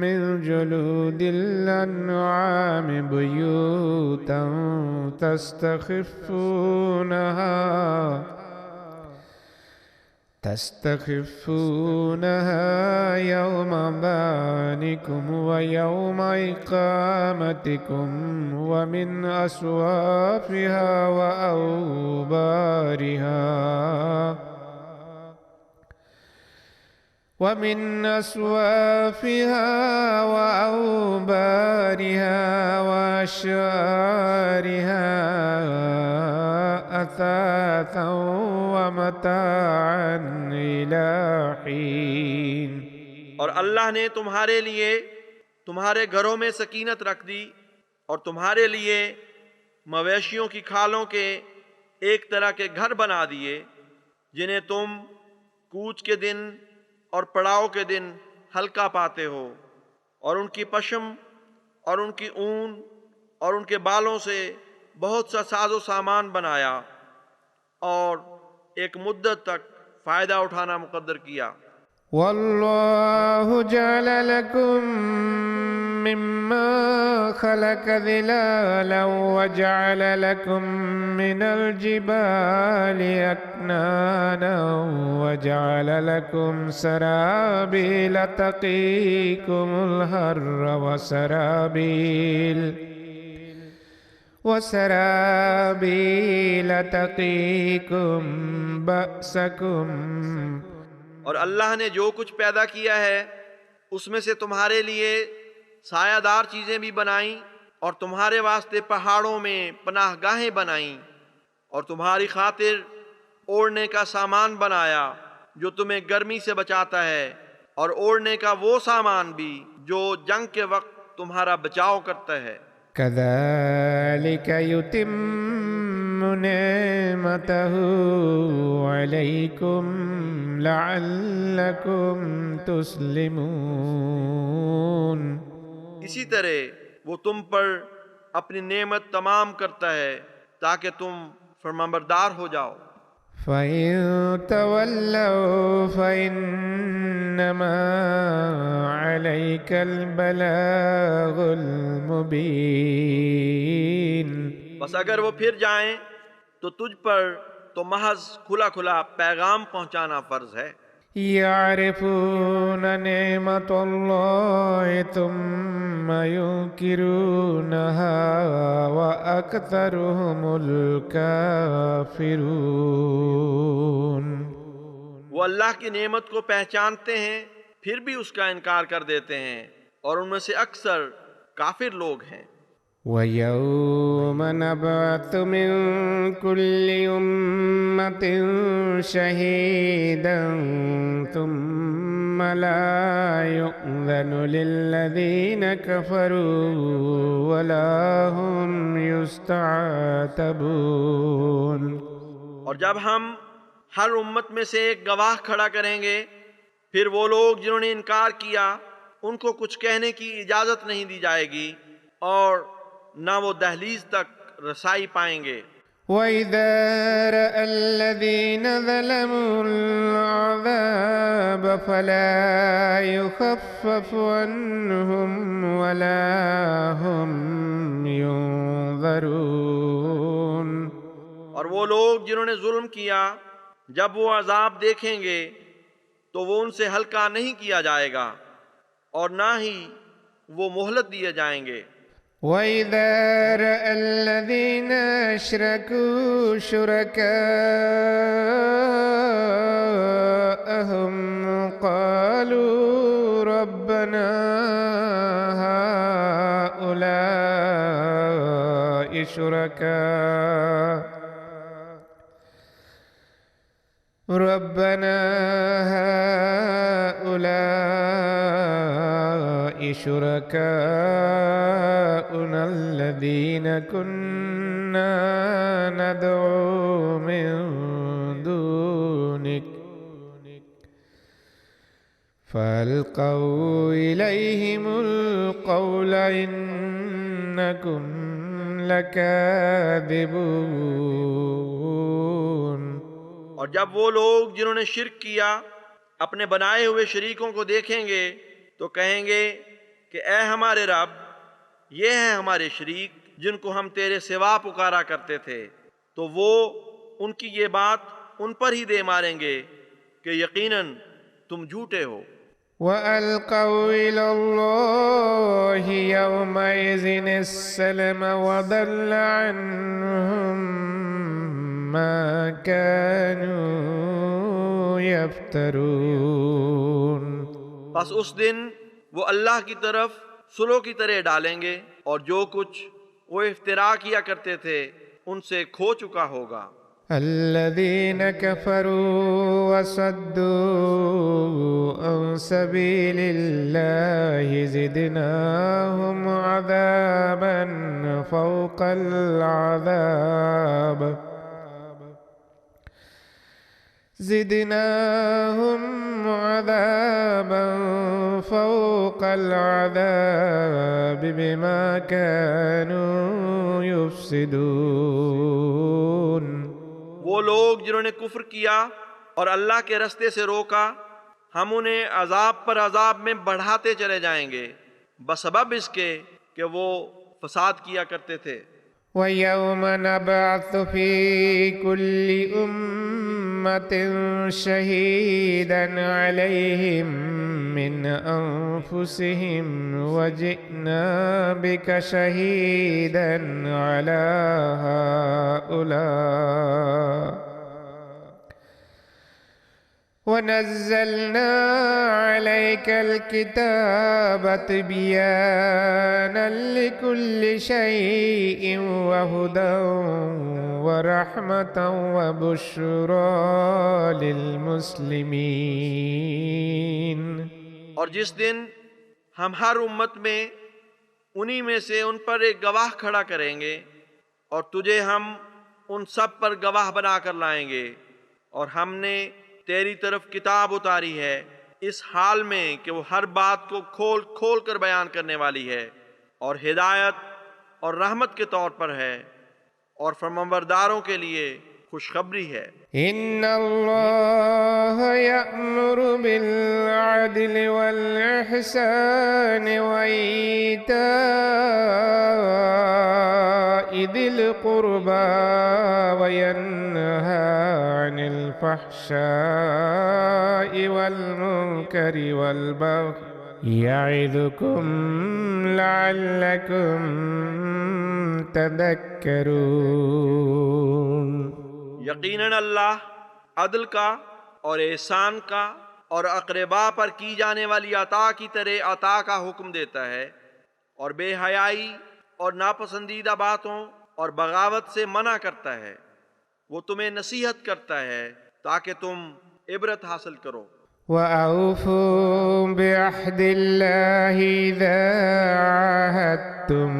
Speaker 1: من جلود الأنعام بيوتا تستخفونها يوم ظعنكم ويوم إقامتكم ومن أصوافها وأوبارها وأشعارها أثاثا ومتاعا إلى حين۔
Speaker 2: اور اللہ نے تمہارے لیے تمہارے گھروں میں سکینت رکھ دی اور تمہارے لیے مویشیوں کی کھالوں کے ایک طرح کے گھر بنا دیے جنہیں تم کوچ کے دن اور پڑاؤ کے دن ہلکا پاتے ہو، اور ان کی پشم اور ان کی اون اور ان کے بالوں سے بہت سا ساز و سامان بنایا اور ایک مدت تک فائدہ اٹھانا مقدر کیا۔
Speaker 1: والله جعل لكم مما خلق ظلالا وجعل لكم من الجبال أكنانا وجعل لكم سرابيل تقيكم الحر وسرابيل تقيكم بأسكم۔
Speaker 2: اور اللہ نے جو کچھ پیدا کیا ہے اس میں سے تمہارے لیے سایہ دار چیزیں بھی بنائیں اور تمہارے واسطے پہاڑوں میں پناہ گاہیں بنائیں اور تمہاری خاطر اوڑھنے کا سامان بنایا جو تمہیں گرمی سے بچاتا ہے، اور اوڑھنے کا وہ سامان بھی جو جنگ کے وقت تمہارا بچاؤ کرتا ہے۔
Speaker 1: كذلك يتم نعمته عليكم لعلكم تسلمون۔
Speaker 2: اسی طرح وہ تم پر اپنی نعمت تمام کرتا ہے تاکہ تم فرمانبردار ہو جاؤ۔
Speaker 1: فإن تولوا فإنما عليك البلاغ المبين۔
Speaker 2: بس اگر وہ پھر جائیں تو تجھ پر تو محض کھلا کھلا پیغام پہنچانا فرض ہے۔
Speaker 1: يعرفون نعمة الله ثم ينكرونها وأكثرهم الكافرون۔
Speaker 2: وہ اللہ کی نعمت کو پہچانتے ہیں پھر بھی اس کا انکار کر دیتے ہیں، اور ان میں سے اکثر کافر لوگ ہیں۔
Speaker 1: وَيَوْمَ نَبْعَثُ مِن كُلِّ أُمَّةٍ شَهِيدًا ثُمَّ لَا يُؤْذَنُ لِلَّذِينَ كَفَرُوا وَلَا هُمْ يُسْتَعْتَبُونَ۔
Speaker 2: اور جب ہم ہر امت میں سے ایک گواہ کھڑا کریں گے، پھر وہ لوگ جنہوں نے انکار کیا ان کو کچھ کہنے کی اجازت نہیں دی جائے گی اور نہ وہ دہلیز تک رسائی پائیں گے۔
Speaker 1: وَإِذَا رَأَى الَّذِينَ ظَلَمُوا الْعَذَابَ فَلَا يُخَفَّفُ عَنْهُمْ وَلَا هُمْ يُنظَرُونَ۔
Speaker 2: اور وہ لوگ جنہوں نے ظلم کیا جب وہ عذاب دیکھیں گے تو وہ ان سے ہلکا نہیں کیا جائے گا اور نہ ہی وہ مہلت دیے جائیں گے۔
Speaker 1: وَإِذَا رَأَى الَّذِينَ أَشْرَكُوا شُرَكَاءَهُمْ قَالُوا رَبَّنَا هَؤُلَاءِ شُرَكَاؤُنَا الَّذِينَ كُنَّا نَدْعُو مِن دُونِكَ فَأَلْقَوْا إِلَيْهِمُ الْقَوْلَ إِنَّكُمْ لَكَاذِبُونَ۔
Speaker 2: اور جب وہ لوگ جنہوں نے شرک کیا اپنے بنائے ہوئے شریکوں کو دیکھیں گے تو کہیں گے کہ اے ہمارے رب، یہ ہیں ہمارے شریک جن کو ہم تیرے سوا پکارا کرتے تھے، تو وہ ان کی یہ بات ان پر ہی دے ماریں گے کہ یقیناً تم جھوٹے ہو۔
Speaker 1: وَأَلْقَوْا إِلَى اللَّهِ يَوْمَئِذٍ السَّلَمَ وَضَلَّ عَنْهُمْ مَا كَانُوا يَفْتَرُونَ۔
Speaker 2: پس اس دن وہ اللہ کی طرف سلو کی طرح ڈالیں گے اور جو کچھ وہ افترا کیا کرتے تھے ان سے کھو چکا ہوگا۔
Speaker 1: الذين كفروا وصدوا عن سبيل الله زدناهم عذابا فوق العذاب بما كانوا يفسدون۔
Speaker 2: وہ لوگ جنہوں نے کفر کیا اور اللہ کے رستے سے روکا، ہم انہیں عذاب پر عذاب میں بڑھاتے چلے جائیں گے بسبب اس کے کہ وہ فساد کیا کرتے تھے۔
Speaker 1: وَيَوْمَ نَبْعَثُ فِي كُلِّ أُمَّةٍ شَهِيدًا عَلَيْهِمْ مِنْ أَنفُسِهِمْ وَجِئْنَا بِكَ شَهِيدًا عَلَى هَؤُلَاءِ وَنَزَّلْنَا عَلَيْكَ الْكِتَابَ تِبْيَانًا لِكُلِّ شَيْءٍ وَهُدًى وَرَحْمَةً وَبُشْرَى لِلْمُسْلِمِينَ۔
Speaker 2: اور جس دن ہم ہر امت میں انہی میں سے ان پر ایک گواہ کھڑا کریں گے اور تجھے ہم ان سب پر گواہ بنا کر لائیں گے، اور ہم نے تیری طرف کتاب اتاری ہے اس حال میں کہ وہ ہر بات کو کھول کھول کر بیان کرنے والی ہے اور ہدایت اور رحمت کے طور پر ہے اور فرمانبرداروں کے لیے خوشخبری ہے۔
Speaker 1: ان اللہ یأمر بالعدل والإحسان وإیتاء ذی القربى وینہی عن الفحشاء والمنکر والبغی یعظکم لعلکم تذکرون۔
Speaker 2: یقیناً اللہ عدل کا اور احسان کا اور اقربا پر کی جانے والی عطا کی طرح عطا کا حکم دیتا ہے، اور بے حیائی اور ناپسندیدہ باتوں اور بغاوت سے منع کرتا ہے۔ وہ تمہیں نصیحت کرتا ہے تاکہ تم عبرت حاصل کرو۔
Speaker 1: وَأَوْفُوا بِعَهْدِ اللَّهِ إِذَا عَاهَدتُّمْ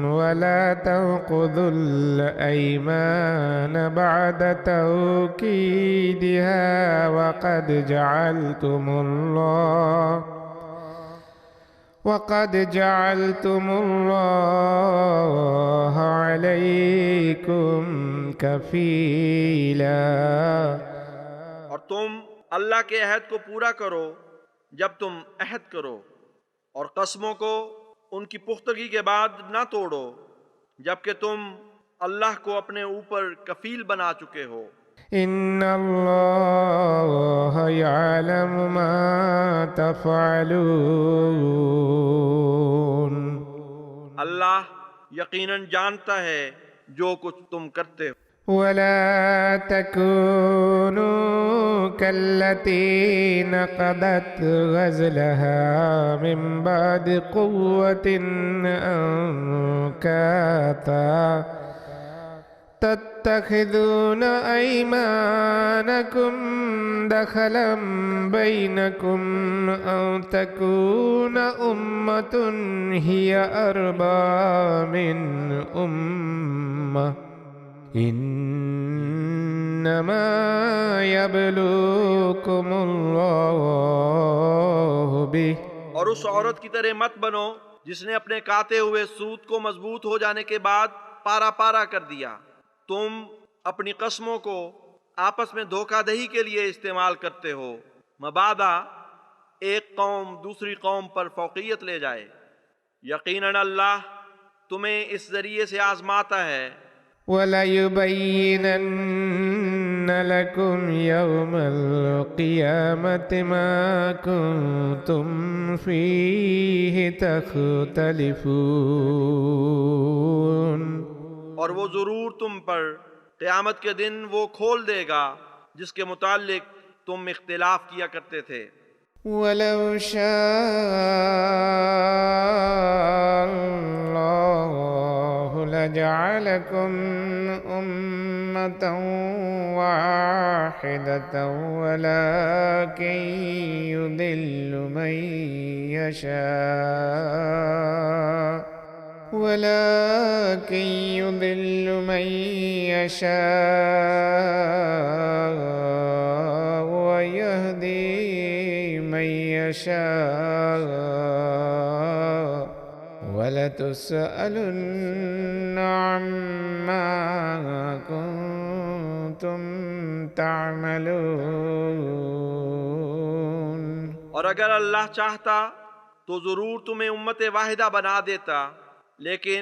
Speaker 1: وَلَا تَنقُضُوا الْأَيْمَانَ بَعْدَ تَوْكِيدِهَا وَقَدْ جَعَلْتُمُ اللَّهَ عَلَيْكُمْ كَفِيلًا۔
Speaker 2: اور تم اللہ کے عہد کو پورا کرو جب تم عہد کرو، اور قسموں کو ان کی پختگی کے بعد نہ توڑو جبکہ تم اللہ کو اپنے اوپر کفیل بنا چکے ہو۔
Speaker 1: إن الله يعلم ما تفعلون.
Speaker 2: اللہ یقیناً جانتا ہے جو کچھ تم کرتے ہو.
Speaker 1: ولا تكونوا كالتي نقضت غزلها من بعد قوة أنكاثا تتخذون أيمانكم دخلا بينكم أن تكون أمة هي أربى من أمة انما یبلوکم اللہ بہ.
Speaker 2: اور اس عورت کی طرح مت بنو جس نے اپنے کاتے ہوئے سوت کو مضبوط ہو جانے کے بعد پارا پارا کر دیا. تم اپنی قسموں کو آپس میں دھوکہ دہی کے لیے استعمال کرتے ہو مبادا ایک قوم دوسری قوم پر فوقیت لے جائے. یقیناً اللہ تمہیں اس ذریعے سے آزماتا ہے.
Speaker 1: وَلَيُبَيِّنَنَّ لَكُمْ يَوْمَ الْقِيَامَةِ مَا كُنْتُمْ فِيهِ تَخْتَلِفُونَ.
Speaker 2: اور وہ ضرور تم پر قیامت کے دن وہ کھول دے گا جس کے متعلق تم اختلاف کیا کرتے تھے.
Speaker 1: وَلَوْ شَاءَ اللَّهُ لَجَعَلَكُمْ أُمَّةً وَاحِدَةً وَلَكِنْ يُضِلُّ مَنْ يَشَاءُ وَيَهْدِي مَنْ يَشَاءُ وَلَتُسْأَلُنَّ عَمَّا كُنْتُمْ تَعْمَلُونَ.
Speaker 2: اور اگر اللہ چاہتا تو ضرور تمہیں امت واحدہ بنا دیتا، لیکن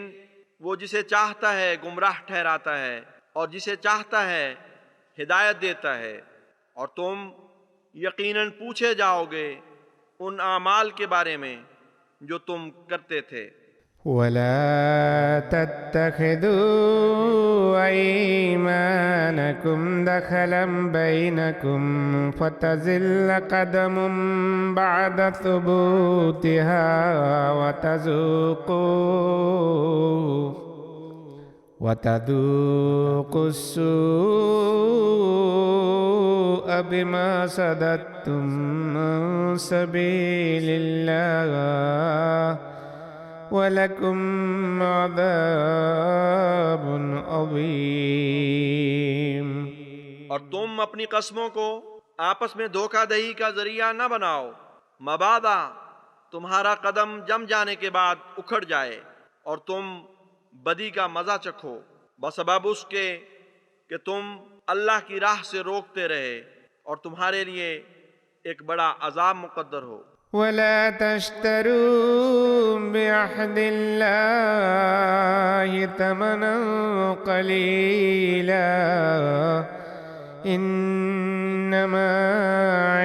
Speaker 2: وہ جسے چاہتا ہے گمراہ ٹھہراتا ہے اور جسے چاہتا ہے ہدایت دیتا ہے. اور تم یقیناً پوچھے جاؤ گے ان اعمال کے بارے میں جو تم کرتے تھے.
Speaker 1: وَلَا تَتَّخِذُوا أَيْمَانَكُمْ دَخَلًا بَيْنَكُمْ فَتَزِلَّ قَدَمٌ بَعْدَ ثُبُوتِهَا وَتَذُوقُوا السُّوءَ بِمَا صَدَدتُّمْ عَنْ سَبِيلِ اللَّهِ وَلَكُمْ عَذَابٌ عَظِيمٌ.
Speaker 2: اور تم اپنی قسموں کو آپس میں دھوکہ دہی کا ذریعہ نہ بناؤ مبادا تمہارا قدم جم جانے کے بعد اکھڑ جائے اور تم بدی کا مزہ چکھو بسبب اس کے کہ تم اللہ کی راہ سے روکتے رہے اور تمہارے لیے ایک بڑا عذاب مقدر ہو.
Speaker 1: وَلَا تَشْتَرُوا بِعَهْدِ اللَّهِ ثَمَنًا قَلِيلًا إِنَّمَا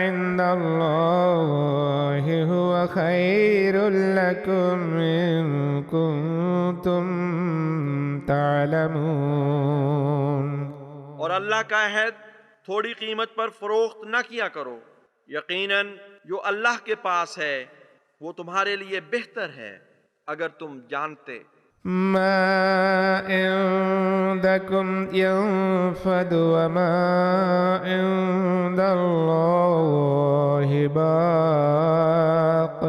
Speaker 1: عِندَ اللَّهِ هُوَ خَيْرٌ لَكُمْ إِن كُنتُمْ تعلمون.
Speaker 2: اور اللہ کا عہد تھوڑی قیمت پر فروخت نہ کیا کرو. یقیناً جو اللہ کے پاس ہے وہ تمہارے لیے بہتر ہے اگر تم جانتے.
Speaker 1: ما عندكم ينفد وما عند الله باق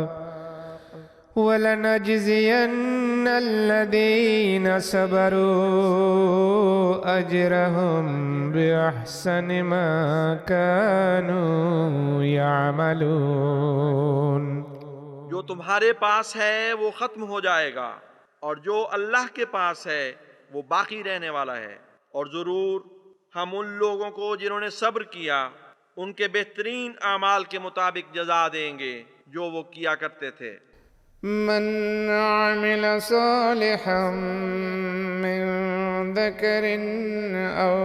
Speaker 1: وَلَنَجْزِيَنَّ الَّذِينَ صَبَرُوا أَجْرَهُمْ بِأَحْسَنِ مَا كَانُوا يَعْمَلُونَ.
Speaker 2: جو تمہارے پاس ہے وہ ختم ہو جائے گا اور جو اللہ کے پاس ہے وہ باقی رہنے والا ہے. اور ضرور ہم ان لوگوں کو جنہوں نے صبر کیا ان کے بہترین اعمال کے مطابق جزا دیں گے جو وہ کیا کرتے تھے.
Speaker 1: من عمل صالحا من ذكر أو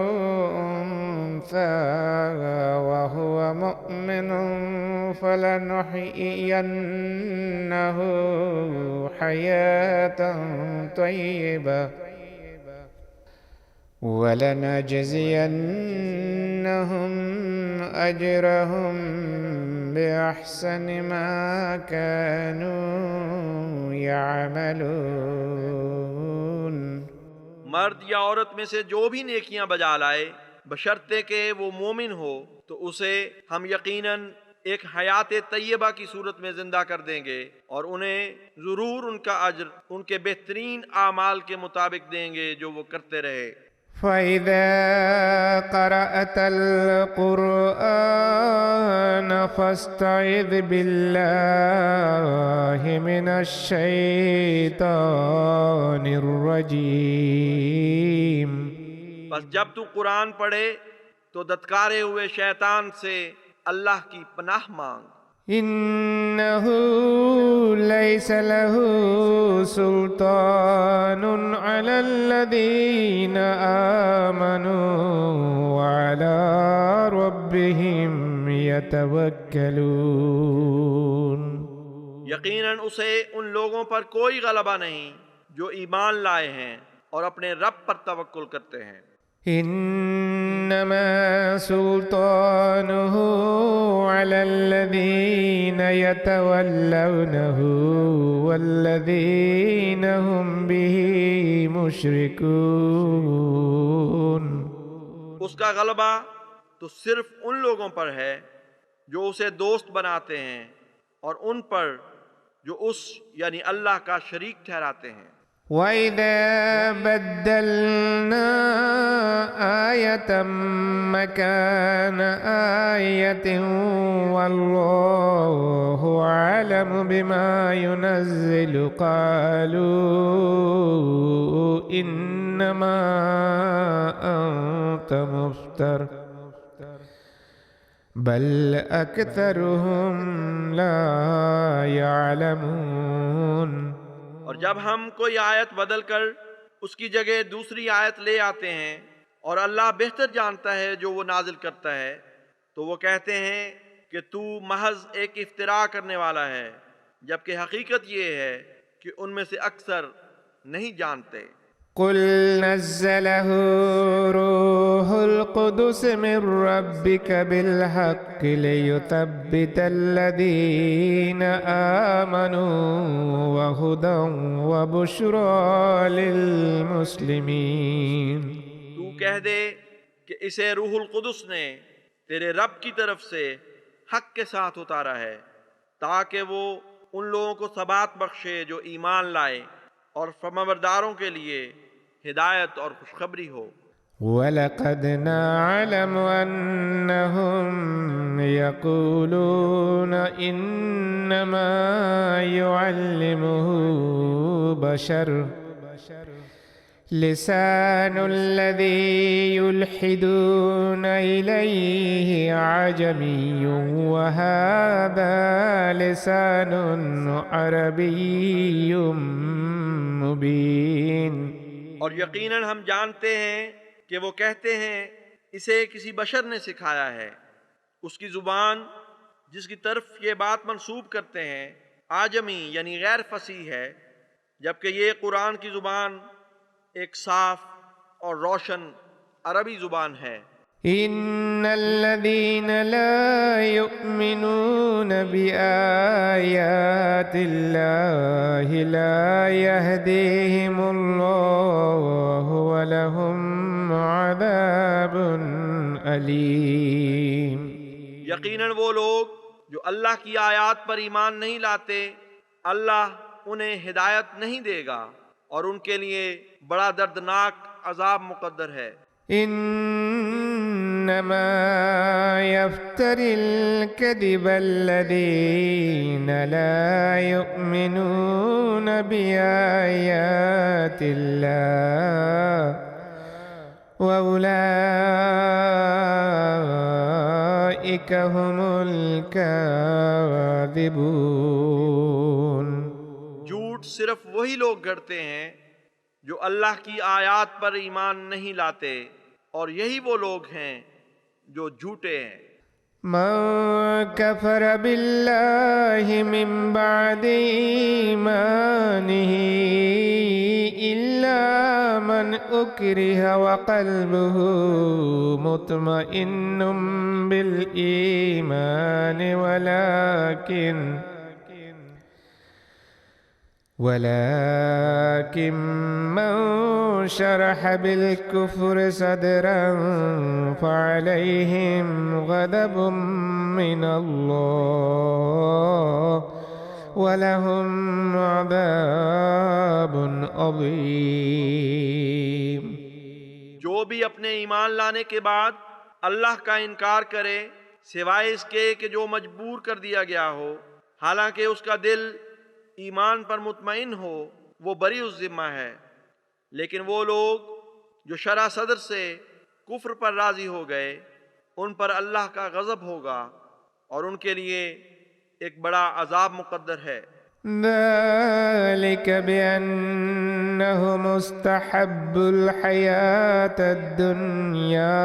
Speaker 1: أنثى وهو مؤمن فلنحيينه حياة طيبة ولنجزينهم أجرهم بأحسن ما كانوا يعملون۔
Speaker 2: مرد یا عورت میں سے جو بھی نیکیاں بجا لائے بشرطے کہ وہ مومن ہو تو اسے ہم یقیناً ایک حیات طیبہ کی صورت میں زندہ کر دیں گے اور انہیں ضرور ان کا اجر ان کے بہترین اعمال کے مطابق دیں گے جو وہ کرتے رہے۔
Speaker 1: فَإِذَا قَرَأْتَ الْقُرْآنَ فَاسْتَعِذْ بِاللَّهِ مِنَ الشَّيْطَانِ الرَّجِيمِ۔
Speaker 2: بس جب تو قرآن پڑھے تو دتکارے ہوئے شیطان سے اللہ کی پناہ مانگ۔
Speaker 1: إِنَّهُ لَيْسَ لَهُ سُلْطَانٌ عَلَى الَّذِينَ آمَنُوا وَعَلَى رَبِّهِمْ يَتَوَكَّلُونَ۔
Speaker 2: یقیناً اسے ان لوگوں پر کوئی غلبہ نہیں جو ایمان لائے ہیں اور اپنے رب پر توکل کرتے ہیں۔
Speaker 1: إنما سلطانه على الذين يتولونه والذين هم به مشركون۔
Speaker 2: اس کا غلبہ تو صرف ان لوگوں پر ہے جو اسے دوست بناتے ہیں اور ان پر جو اس یعنی اللہ کا شریک ٹھہراتے ہیں۔
Speaker 1: وَإِذَا بَدَّلْنَا آيَةً مَكَانَ آيَةٍ وَاللَّهُ أَعْلَمُ بِمَا يُنَزِّلُ قَالُوا إِنَّمَا أَنْتَ مُفْتَرٍ بَلْ أَكْثَرُهُمْ لَا يَعْلَمُونَ۔
Speaker 2: اور جب ہم کوئی آیت بدل کر اس کی جگہ دوسری آیت لے آتے ہیں اور اللہ بہتر جانتا ہے جو وہ نازل کرتا ہے تو وہ کہتے ہیں کہ تو محض ایک افتراء کرنے والا ہے، جبکہ حقیقت یہ ہے کہ ان میں سے اکثر نہیں جانتے۔
Speaker 1: قل نزله روح القدس من ربك بالحق ليثبت الذين آمنوا وهدى وبشرى للمسلمين۔
Speaker 2: تو کہہ دے کہ اسے روح القدس نے تیرے رب کی طرف سے حق کے ساتھ اتارا ہے تاکہ وہ ان لوگوں کو ثبات بخشے جو ایمان لائے اور فرمانبرداروں کے لیے ہدایت اور خوشخبری ہو۔
Speaker 1: وَلَقَدْ نَعْلَمُ أَنَّهُمْ يَقُولُونَ إِنَّمَا يُعَلِّمُهُ بَشَرٌ لِسَانُ الَّذِي يُلْحِدُونَ إِلَيْهِ عَجَمِيٌّ وَهَذَا لِسَانٌ عَرَبِيٌّ مُبِينٌ۔
Speaker 2: اور یقیناً ہم جانتے ہیں کہ وہ کہتے ہیں اسے کسی بشر نے سکھایا ہے۔ اس کی زبان جس کی طرف یہ بات منسوب کرتے ہیں آجمی یعنی غیر فصیح ہے، جبکہ یہ قرآن کی زبان ایک صاف اور روشن عربی زبان ہے۔
Speaker 1: إن الذين لا يؤمنون بآيات الله لا يهديهم الله ولهم عذاب أليم۔
Speaker 2: یقیناً وہ لوگ جو اللہ کی آیات پر ایمان نہیں لاتے اللہ انہیں ہدایت نہیں دے گا اور ان کے لیے بڑا دردناک عذاب مقدر ہے۔
Speaker 1: إنما يفتري الكذب الذين لا يؤمنون بآيات الله وأولئك هم الكاذبون۔
Speaker 2: جھوٹ صرف وہی لوگ گھڑتے ہیں جو اللہ کی آیات پر ایمان نہیں لاتے، اور یہی وہ لوگ ہیں جو جھوٹے ہیں۔
Speaker 1: من كفر بالله من بعد إيمانه إلا من أكره وقلبه مطمئن بالإيمان ولكن من شرح بالكفر صدرا فعليهم غضب من الله ولهم عذاب عظيم۔
Speaker 2: جو بھی اپنے ایمان لانے کے بعد اللہ کا انکار کرے سوائے اس کے کہ جو مجبور کر دیا گیا ہو، حالانکہ اس کا دل ایمان پر مطمئن ہو، وہ بری الذمہ ہے، لیکن وہ لوگ جو شرح صدر سے کفر پر راضی ہو گئے ان پر اللہ کا غضب ہوگا اور ان کے لیے ایک بڑا عذاب مقدر ہے۔
Speaker 1: ذلك بأنهم استحبوا الحياة الدنيا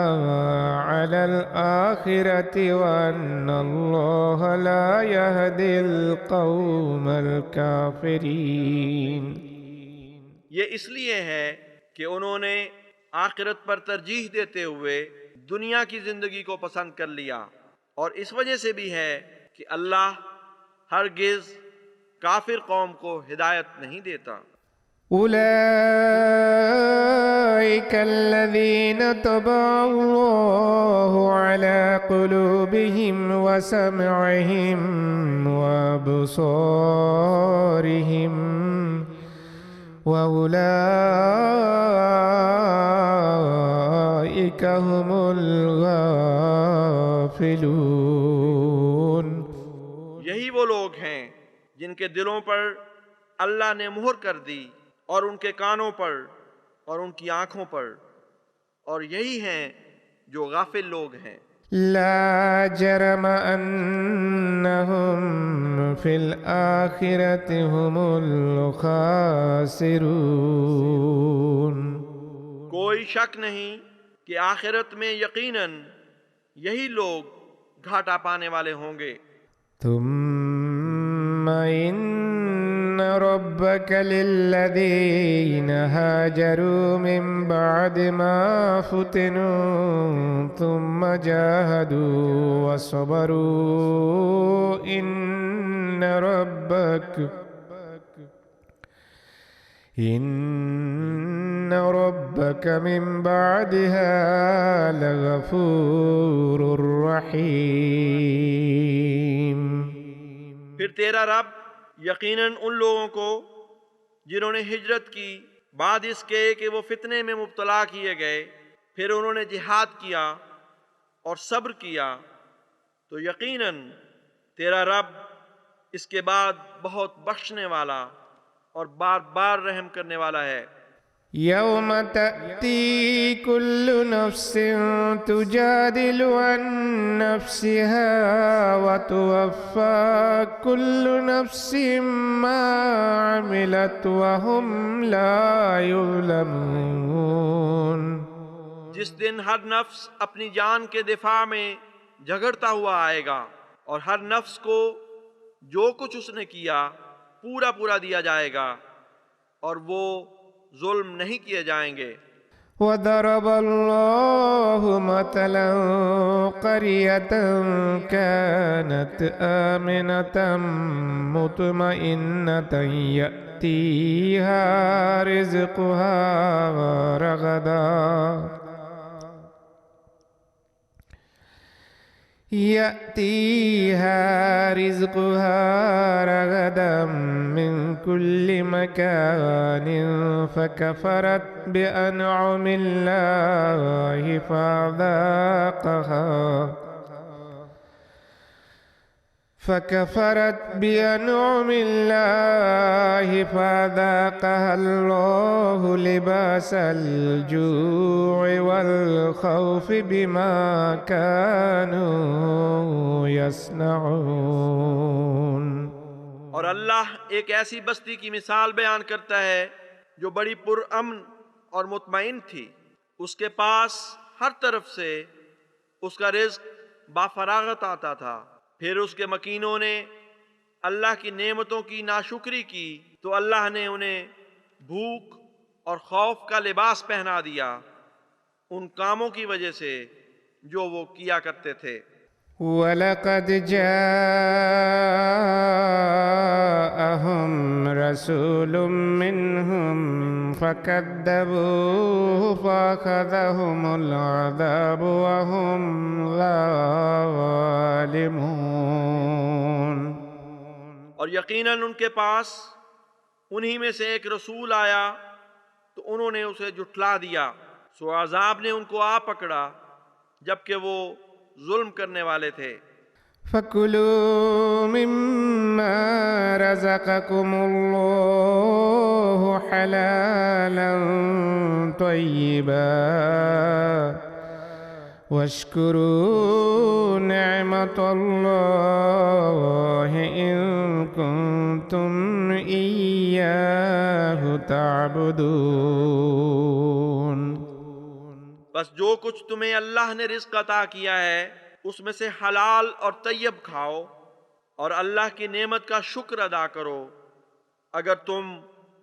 Speaker 1: على الآخرة وأن الله لا يهدي القوم الكافرين۔
Speaker 2: یہ اس لیے ہے کہ انہوں نے آخرت پر ترجیح دیتے ہوئے دنیا کی زندگی کو پسند کر لیا، اور اس وجہ سے بھی ہے کہ اللہ ہرگز کافر قوم کو ہدایت نہیں دیتا۔
Speaker 1: أولئك الذين طبع الله على قلوبهم وسمعهم وأبصارهم وأولئك هم الغافلون۔
Speaker 2: یہی وہ لوگ ہیں جن کے دلوں پر اللہ نے مہر کر دی، اور ان کے کانوں پر اور ان کی آنکھوں پر، اور یہی ہیں جو غافل لوگ ہیں۔
Speaker 1: لا جرم أنهم في الآخرة هم الخاسرون۔
Speaker 2: کوئی شک نہیں کہ آخرت میں یقیناً یہی لوگ گھاٹا پانے والے ہوں گے۔
Speaker 1: ثم إن ربك للذين هاجروا من بعد ما فتنوا ثم جاهدوا وصبروا إن ربك من بعدها لغفور رحيم۔
Speaker 2: پھر تیرا رب یقیناً ان لوگوں کو جنہوں نے ہجرت کی بعد اس کے کہ وہ فتنے میں مبتلا کیے گئے، پھر انہوں نے جہاد کیا اور صبر کیا، تو یقیناً تیرا رب اس کے بعد بہت بخشنے والا اور بار بار رحم کرنے والا ہے۔
Speaker 1: يوم تأتي كل نفس تجادل عن نفسها وتوفى كل نفس ما عملت وهم لا يظلمون۔
Speaker 2: جس دن ہر نفس اپنی جان کے دفاع میں جھگڑتا ہوا آئے گا، اور ہر نفس کو جو کچھ اس نے کیا پورا پورا دیا جائے گا، اور وہ ظلم نہیں کیے جائیں گے۔
Speaker 1: وضرب الله مثلا قرية كانت آمنة مطمئنة يأتيها رزقها رغدا من كل مكان فكفرت بأنعم الله فذاقها الله لباس الجوع والخوف بما كانوا يصنعون۔
Speaker 2: اور اللہ ایک ایسی بستی کی مثال بیان کرتا ہے جو بڑی پرامن اور مطمئن تھی، اس کے پاس ہر طرف سے اس کا رزق بافراغت آتا تھا۔ پھر اس کے مکینوں نے اللہ کی نعمتوں کی ناشکری کی تو اللہ نے انہیں بھوک اور خوف کا لباس پہنا دیا ان کاموں کی وجہ سے جو وہ کیا کرتے تھے۔
Speaker 1: وَلَقَدْ جَاءَهُمْ رَسُولٌ مِّنْهُمْ فَكَذَّبُوهُ فَأَخَذَهُمُ الْعَذَابُ وَهُمْ ظَالِمُونَ۔
Speaker 2: اور یقیناً ان کے پاس انہی میں سے ایک رسول آیا تو انہوں نے اسے جھٹلا دیا، سو عذاب نے ان کو آ پکڑا جبکہ وہ ظلم کرنے والے تھے۔
Speaker 1: فَكُلُوا مِمَّا رَزَقَكُمُ اللَّهُ حَلَالًا طَيِّبًا وَاشْكُرُوا نِعْمَةَ اللَّهِ إِن كُنتُمْ إِيَّاهُ تَعْبُدُونَ۔
Speaker 2: بس جو کچھ تمہیں اللہ نے رزق عطا کیا ہے اس میں سے حلال اور طیب کھاؤ اور اللہ کی نعمت کا شکر ادا کرو اگر تم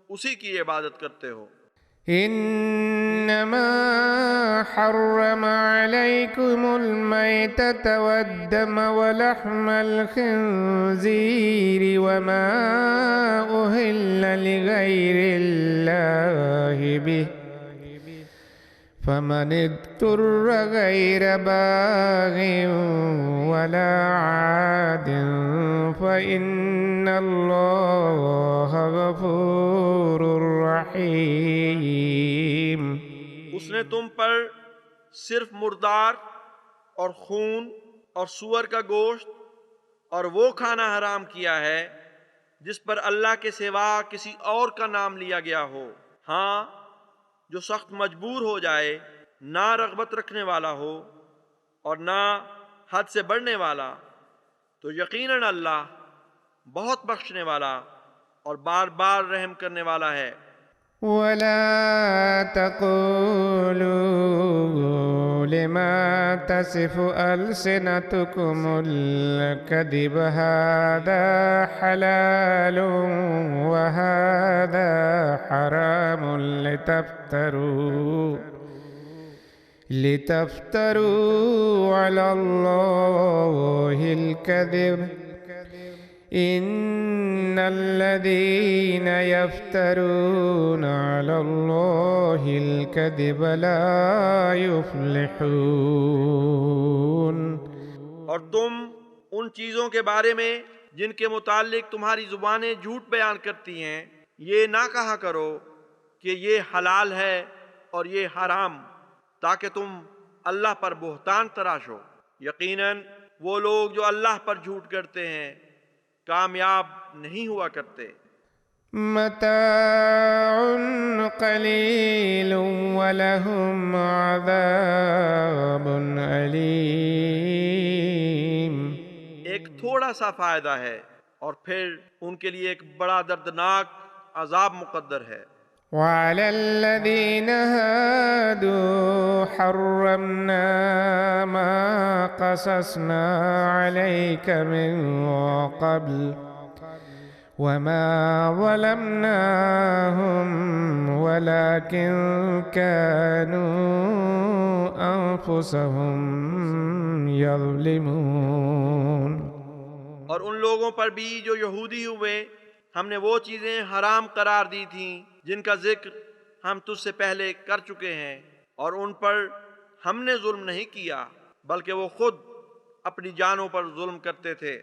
Speaker 2: اسی کی عبادت کرتے ہو۔
Speaker 1: إنما حرم عليكم الميتة والدم ولحم الخنزير وما أهل لغير الله به فمن اضطر غير باغ ولا عاد فإن الله غفور رحيم۔
Speaker 2: اس نے تم پر صرف مردار اور خون اور سور کا گوشت اور وہ کھانا حرام کیا ہے جس پر اللہ کے سوا کسی اور کا نام لیا گیا ہو، ہاں جو سخت مجبور ہو جائے، نہ رغبت رکھنے والا ہو اور نہ حد سے بڑھنے والا، تو یقیناً اللہ بہت بخشنے والا اور بار بار رحم کرنے والا ہے۔
Speaker 1: ولا تقولوا لما تصف ألسنتكم الكذب هذا حلال وهذا حرام لتفتروا على الله الكذب إن الذين يفترون على الله الكذب لا يفلحون۔
Speaker 2: اور تم ان چیزوں کے بارے میں جن کے متعلق تمہاری زبانیں جھوٹ بیان کرتی ہیں یہ نہ کہا کرو کہ یہ حلال ہے اور یہ حرام، تاکہ تم اللہ پر بہتان تراشو۔ یقیناً وہ لوگ جو اللہ پر جھوٹ کرتے ہیں کامیاب نہیں ہوا کرتے۔
Speaker 1: متاع قلیل ولہم عذاب علیم۔
Speaker 2: ایک تھوڑا سا فائدہ ہے اور پھر ان کے لیے ایک بڑا دردناک عذاب مقدر ہے۔
Speaker 1: وعلى الذين هادوا حرمنا ما قصصنا عليك من قبل وما ظلمناهم ولكن كانوا أنفسهم يظلمون۔
Speaker 2: اور ان لوگوں پر بھی جو یہودی ہوئے ہم نے وہ چیزیں حرام قرار دی تھیں جن کا ذکر ہم تجھ سے پہلے کر چکے ہیں، اور ان پر ہم نے ظلم نہیں کیا بلکہ وہ خود اپنی جانوں پر ظلم کرتے تھے۔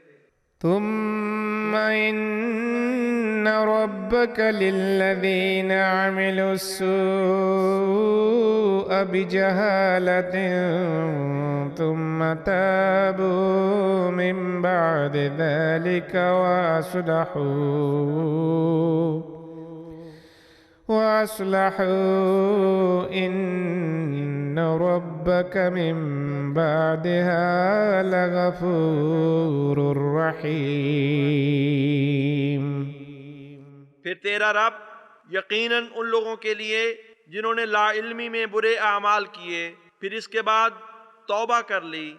Speaker 1: ثم إن ربك للذين عملوا السوء بجهالة ثم تابوا من بعد ذلك وأصلحوا إن ربك من بعدها لغفور رحيم۔
Speaker 2: پھر تیرا رب یقیناً ان لوگوں کے لیے جنہوں نے لا علمی میں برے اعمال کیے پھر اس کے بعد توبہ کر لی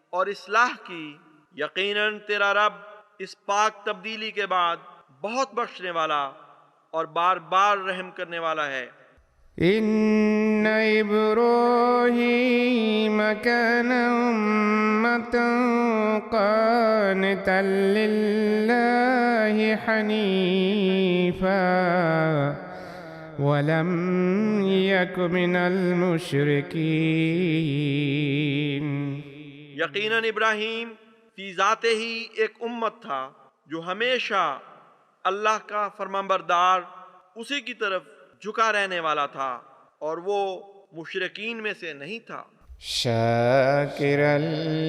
Speaker 2: اور اصلاح کی، یقیناً تیرا رب اس پاک تبدیلی کے بعد بہت بخشنے والا اور بار بار رحم کرنے والا ہے۔
Speaker 1: إن إبراهيم كان أمة قانتا لله حنيفا ولم يك من المشركين۔
Speaker 2: یقیناً ابراہیم فی ذات ہی ایک امت تھا جو ہمیشہ اللہ کا فرمانبردار اسی کی طرف جھکا رہنے والا تھا اور وہ مشرکین میں سے نہیں تھا۔
Speaker 1: شاكرا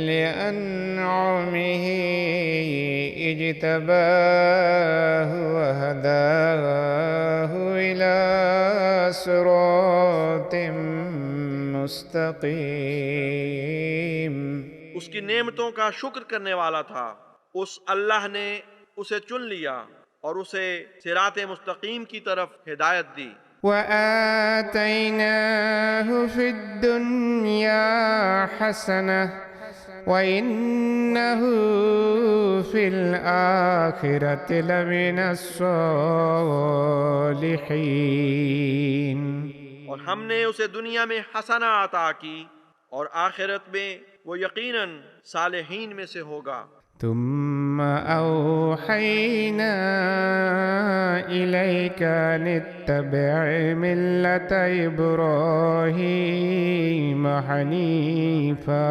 Speaker 1: لأنعمه اجتباه وهداه إلى صراط مستقيم۔
Speaker 2: اس کی نعمتوں کا شکر کرنے والا تھا، اس اللہ نے اسے چن لیا اور اسے صراط مستقیم کی طرف ہدایت دی۔
Speaker 1: وآتيناه في الدنيا حسنة وإنه في الآخرة لمن الصالحين۔
Speaker 2: اور ہم نے اسے دنیا میں حسنہ عطا کی اور آخرت میں وہ یقیناً صالحین میں سے ہوگا۔
Speaker 1: ثم أوحينا إليك أن اتبع ملة إبراهيم حنيفا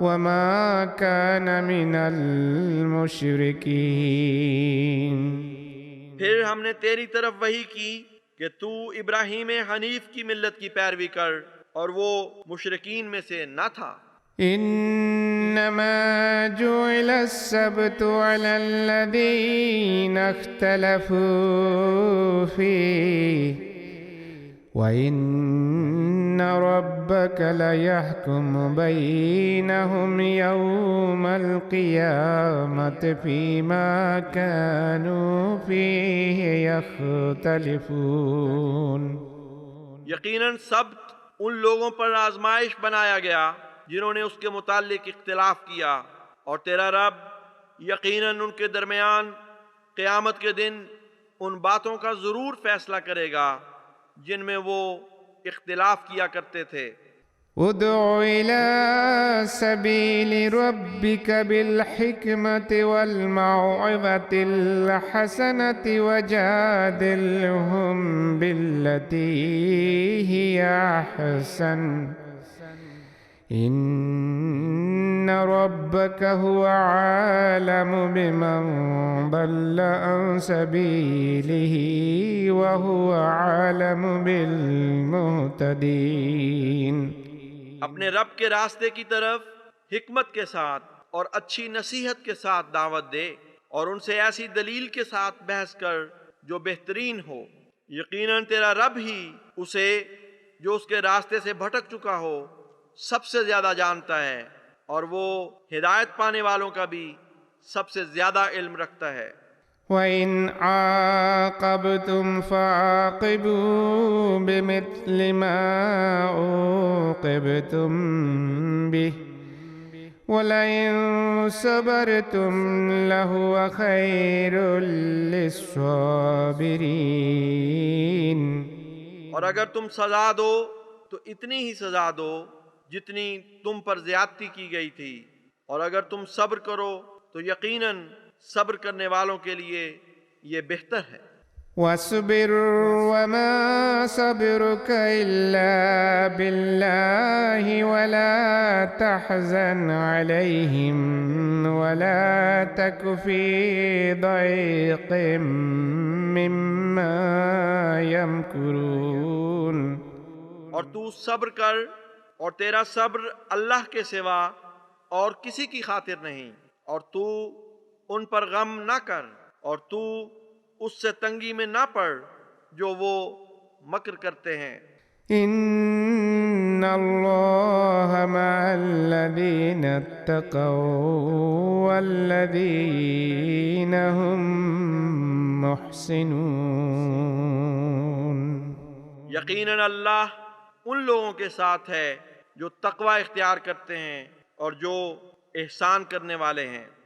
Speaker 1: وما كان من المشركين۔
Speaker 2: پھر ہم نے تیری طرف وحی کی کہ تو ابراہیم حنیف کی ملت کی پیروی کر اور وہ مشرکین میں سے نہ تھا۔
Speaker 1: إنما جعل السبت على الذين اختلفوا فيه وإن ربك ليحكم بينهم يوم القيامة فيما كانوا فيه يختلفون۔
Speaker 2: یقیناً سبت ان لوگوں پر آزمائش بنایا گیا جنہوں نے اس کے متعلق اختلاف کیا، اور تیرا رب یقیناً ان کے درمیان قیامت کے دن ان باتوں کا ضرور فیصلہ کرے گا جن میں وہ اختلاف کیا کرتے تھے۔
Speaker 1: ادع إلى سبيل ربك بالحكمة والموعظة الحسنة وجادلهم بالتي هي أحسن إن ربك هو عالم بمن ضل عن سبيله وهو عالم بالمهتدين۔
Speaker 2: اپنے رب کے راستے کی طرف حکمت کے ساتھ اور اچھی نصیحت کے ساتھ دعوت دے اور ان سے ایسی دلیل کے ساتھ بحث کر جو بہترین ہو۔ یقیناً تیرا رب ہی اسے جو اس کے راستے سے بھٹک چکا ہو سب سے زیادہ جانتا ہے، اور وہ ہدایت پانے والوں کا بھی سب سے زیادہ علم رکھتا ہے۔
Speaker 1: وَإِنْ عَاقَبْتُمْ فَعَاقِبُوا بِمِثْلِ مَا عُوقِبْتُمْ بِهِ وَلَئِنْ صَبَرْتُمْ لَهُوَ خَيْرٌ لِلصَّابِرِينَ۔
Speaker 2: اور اگر تم سزا دو تو اتنی ہی سزا دو جتنی تم پر زیادتی کی گئی تھی، اور اگر تم صبر کرو تو یقیناً صبر کرنے والوں کے لیے یہ بہتر ہے۔
Speaker 1: وَاصْبِرْ وَمَا صَبْرُكَ إِلَّا بِاللَّهِ وَلَا تَحْزَنْ عَلَيْهِمْ وَلَا تَكُ فِي ضَيْقٍ مِّمَّا يَمْكُرُونَ۔
Speaker 2: اور تو صبر کر، اور تیرا صبر اللہ کے سوا اور کسی کی خاطر نہیں، اور تو ان پر غم نہ کر، اور تو اس سے تنگی میں نہ پڑ جو وہ مکر کرتے ہیں۔
Speaker 1: إِنَّ اللہ مع الذین اتقوا والذین هم محسنون۔
Speaker 2: یقیناً اللہ ان لوگوں کے ساتھ ہے جو تقوی اختیار کرتے ہیں اور جو احسان کرنے والے ہیں۔